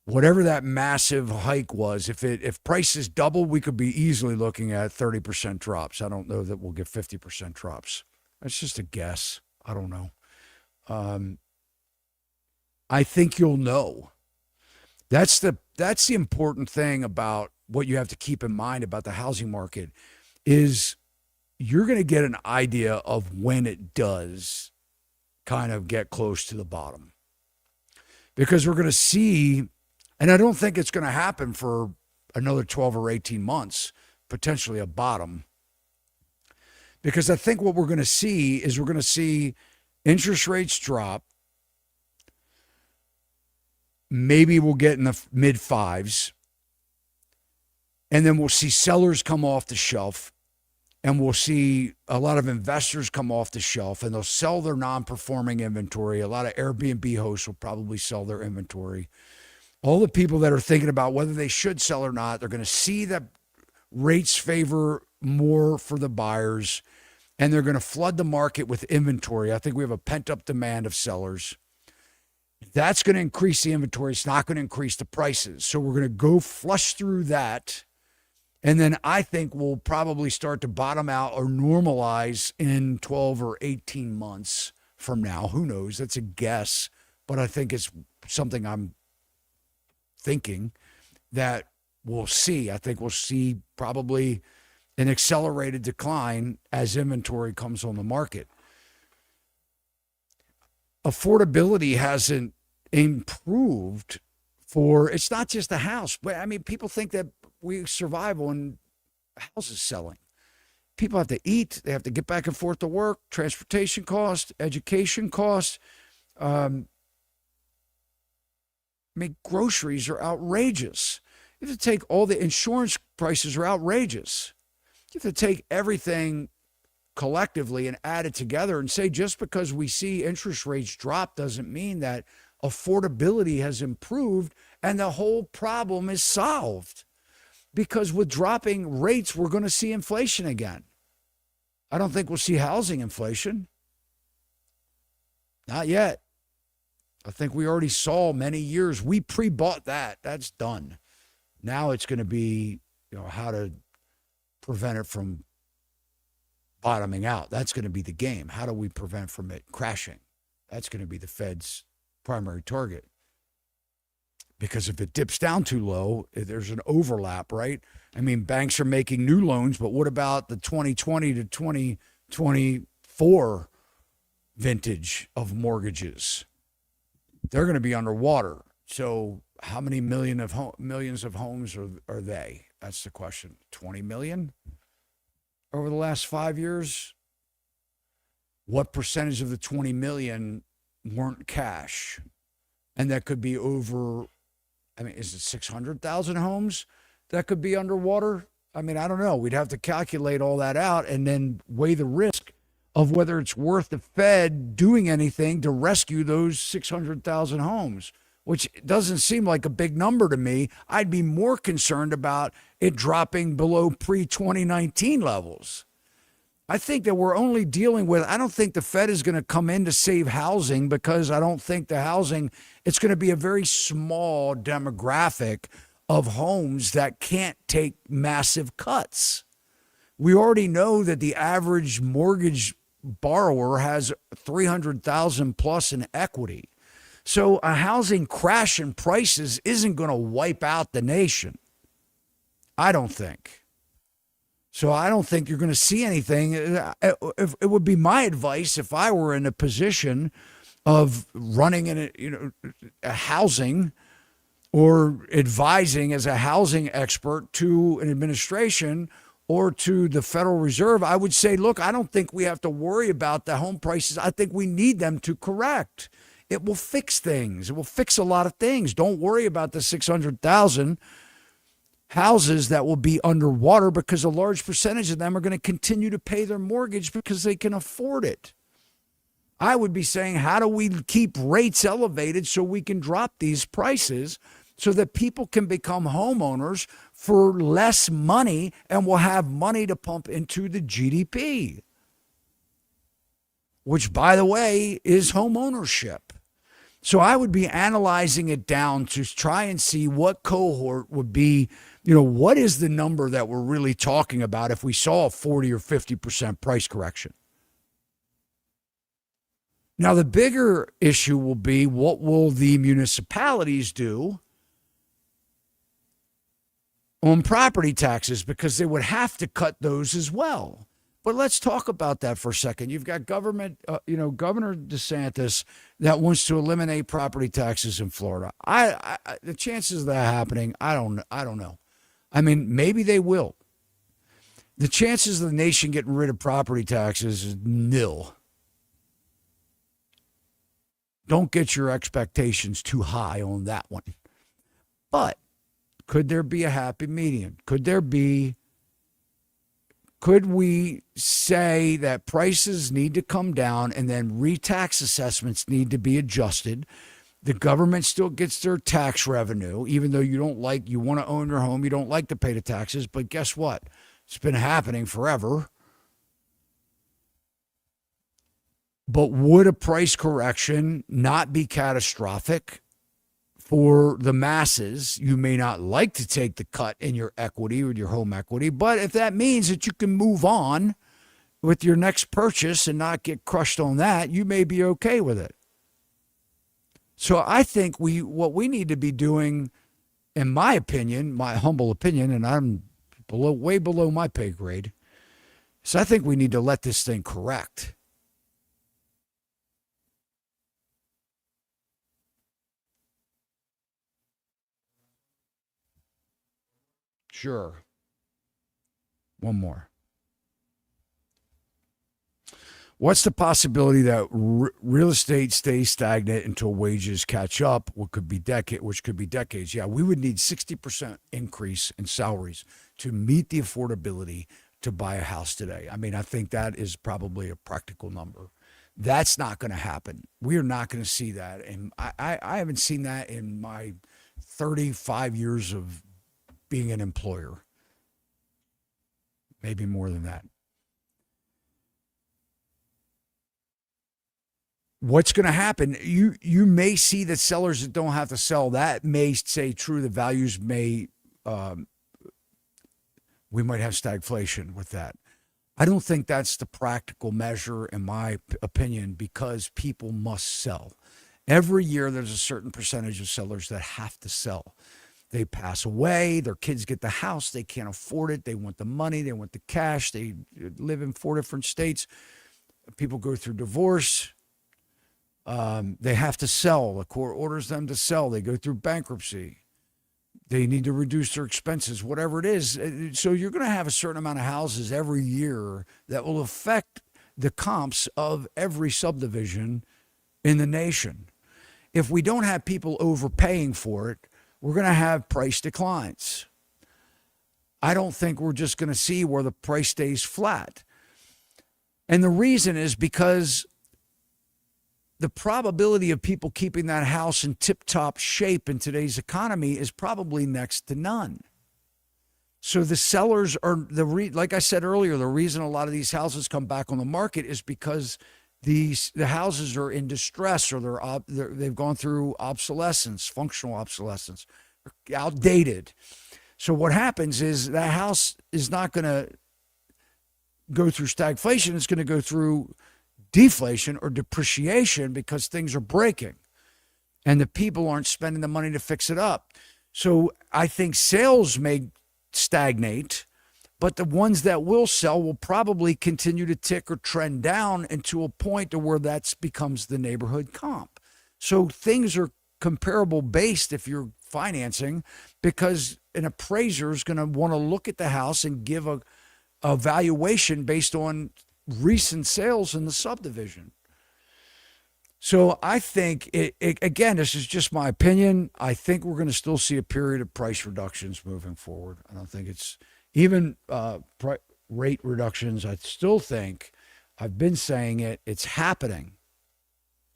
whatever that massive hike was, if prices double, we could be easily looking at 30% drops. I don't know that we'll get 50% drops. That's just a guess. I don't know. I think you'll know. That's the important thing about what you have to keep in mind about the housing market is you're going to get an idea of when it does kind of get close to the bottom. Because we're going to see, and I don't think it's going to happen for another 12 or 18 months, potentially a bottom. Because I think what we're going to see is we're going to see interest rates drop. Maybe we'll get in the mid fives. And then we'll see sellers come off the shelf. And we'll see a lot of investors come off the shelf, and they'll sell their non-performing inventory. A lot of Airbnb hosts will probably sell their inventory. All the people that are thinking about whether they should sell or not, they're going to see that rates favor more for the buyers, and they're going to flood the market with inventory. I think we have a pent-up demand of sellers. That's going to increase the inventory. It's not going to increase the prices. So we're going to go flush through that. And then I think we'll probably start to bottom out or normalize in 12 or 18 months from now. Who knows? That's a guess. But I think it's something I'm thinking that we'll see. I think we'll see probably an accelerated decline as inventory comes on the market. Affordability hasn't improved it's not just the house. I mean, people think that we survive on houses selling. People have to eat. They have to get back and forth to work, transportation costs, education costs. I mean, groceries are outrageous. You have to take all the insurance prices are outrageous. You have to take everything collectively and add it together and say just because we see interest rates drop doesn't mean that affordability has improved and the whole problem is solved. Because with dropping rates, we're going to see inflation again. I don't think we'll see housing inflation. Not yet. I think we already saw many years. We pre-bought that. That's done. Now it's going to be, how to prevent it from bottoming out. That's going to be the game. How do we prevent from it crashing? That's going to be the Fed's primary target. Because if it dips down too low, there's an overlap, right? I mean, banks are making new loans, but what about the 2020 to 2024 vintage of mortgages? They're going to be underwater. So how many millions of homes are they? That's the question. 20 million over the last 5 years? What percentage of the 20 million weren't cash? And that could be over, is it 600,000 homes that could be underwater? I don't know. We'd have to calculate all that out and then weigh the risk of whether it's worth the Fed doing anything to rescue those 600,000 homes, which doesn't seem like a big number to me. I'd be more concerned about it dropping below pre-2019 levels. I think that we're only dealing with, I don't think the Fed is going to come in to save housing, because I don't think the housing, it's going to be a very small demographic of homes that can't take massive cuts. We already know that the average mortgage borrower has 300,000 plus in equity. So a housing crash in prices isn't going to wipe out the nation. I don't think. So I don't think you're going to see anything. It would be my advice if I were in a position of running a housing or advising as a housing expert to an administration or to the Federal Reserve. I would say, look, I don't think we have to worry about the home prices. I think we need them to correct. It will fix things. It will fix a lot of things. Don't worry about the 600,000 houses that will be underwater, because a large percentage of them are going to continue to pay their mortgage because they can afford it. I would be saying, how do we keep rates elevated so we can drop these prices so that people can become homeowners for less money and will have money to pump into the GDP, which, by the way, is homeownership. So I would be analyzing it down to try and see what cohort would be, what is the number that we're really talking about if we saw a 40 or 50% price correction. Now, the bigger issue will be, what will the municipalities do on property taxes, because they would have to cut those as well. But let's talk about that for a second. You've got Governor DeSantis that wants to eliminate property taxes in Florida. The chances of that happening, I don't know. Maybe they will. The chances of the nation getting rid of property taxes is nil. Don't get your expectations too high on that one. But could there be a happy medium? Could we say that prices need to come down and then re-tax assessments need to be adjusted? The government still gets their tax revenue, even though you want to own your home, you don't like to pay the taxes, but guess what? It's been happening forever. But would a price correction not be catastrophic for the masses? You may not like to take the cut in your equity or your home equity, but if that means that you can move on with your next purchase and not get crushed on that, you may be okay with it. So I think what we need to be doing, in my opinion, my humble opinion, and I'm way below my pay grade, so I think we need to let this thing correct. Sure. One more. What's the possibility that real estate stays stagnant until wages catch up, which could be decades? Yeah, we would need 60% increase in salaries to meet the affordability to buy a house today. I think that is probably a practical number. That's not going to happen. We are not going to see that. And I haven't seen that in my 35 years of being an employer. Maybe more than that. what's going to happen? You may see that sellers that don't have to sell, that may say true. The values may, we might have stagflation with that. I don't think that's the practical measure, in my opinion, because people must sell. Every year, there's a certain percentage of sellers that have to sell. They pass away, their kids get the house, they can't afford it, they want the money, they want the cash, they live in 4 different states. People go through divorce. They have to sell. The court orders them to sell. They go through bankruptcy. They need to reduce their expenses, whatever it is. So you're going to have a certain amount of houses every year that will affect the comps of every subdivision in the nation. If we don't have people overpaying for it, we're going to have price declines. I don't think we're just going to see where the price stays flat. And the reason is because the probability of people keeping that house in tip-top shape in today's economy is probably next to none. So the sellers are, like I said earlier, the reason a lot of these houses come back on the market is because the houses are in distress, or they've gone through obsolescence, functional obsolescence, outdated. So what happens is that house is not going to go through stagflation. It's going to go through deflation or depreciation because things are breaking and the people aren't spending the money to fix it up. So I think sales may stagnate, but the ones that will sell will probably continue to tick or trend down into a point to where that becomes the neighborhood comp. So things are comparable based if you're financing, because an appraiser is going to want to look at the house and give a valuation based on recent sales in the subdivision. So I think, again, this is just my opinion. I think we're going to still see a period of price reductions moving forward. I don't think it's even rate reductions. I still think, I've been saying it, it's happening.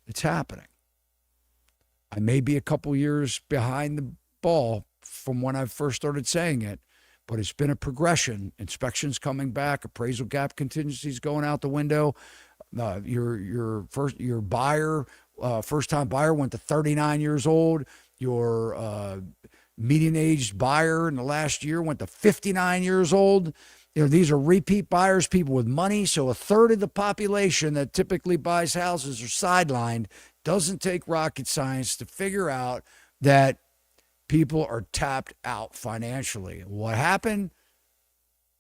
It's happening. I may be a couple years behind the ball from when I first started saying it, but it's been a progression. Inspections coming back, appraisal gap contingencies going out the window. Your buyer, first time buyer went to 39 years old. Your median aged buyer in the last year went to 59 years old. These are repeat buyers, people with money. So a third of the population that typically buys houses are sidelined. Doesn't take rocket science to figure out that people are tapped out financially. What happened?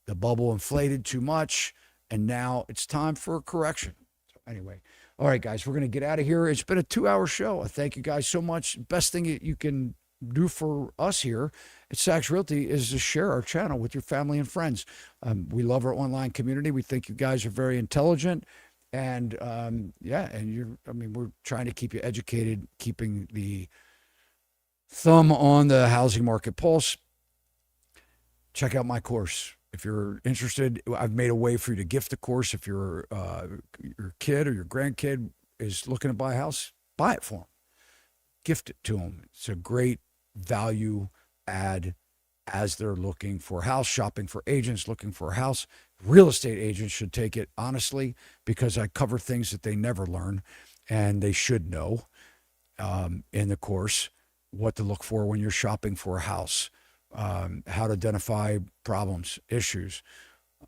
The bubble inflated too much, and now it's time for a correction. So anyway, all right, guys, we're going to get out of here. It's been a 2-hour show. I thank you guys so much. Best thing you can do for us here at Sachs Realty is to share our channel with your family and friends. We love our online community. We think you guys are very intelligent. And we're trying to keep you educated, keeping the thumb on the housing market pulse. Check out my course. If you're interested, I've made a way for you to gift the course. If your kid or your grandkid is looking to buy a house, buy it for them. Gift it to them. It's a great value add as they're looking for a house, shopping for agents, looking for a house. Real estate agents should take it honestly, because I cover things that they never learn and they should know in the course. What to look for when you're shopping for a house, how to identify problems, issues,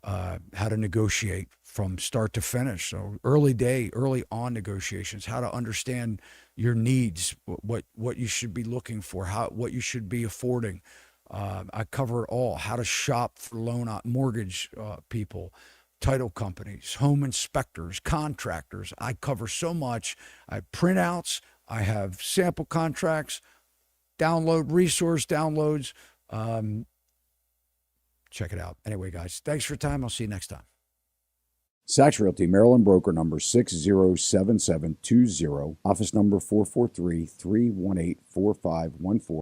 how to negotiate from start to finish. So early on negotiations, how to understand your needs, what you should be looking for, what you should be affording. I cover it all. How to shop for mortgage people, title companies, home inspectors, contractors. I cover so much. I have printouts. I have sample contracts, download resource downloads. Check it out. Anyway, guys, thanks for your time. I'll see you next time. Sachs Realty, Maryland broker number 607720, office number 443-318-4514.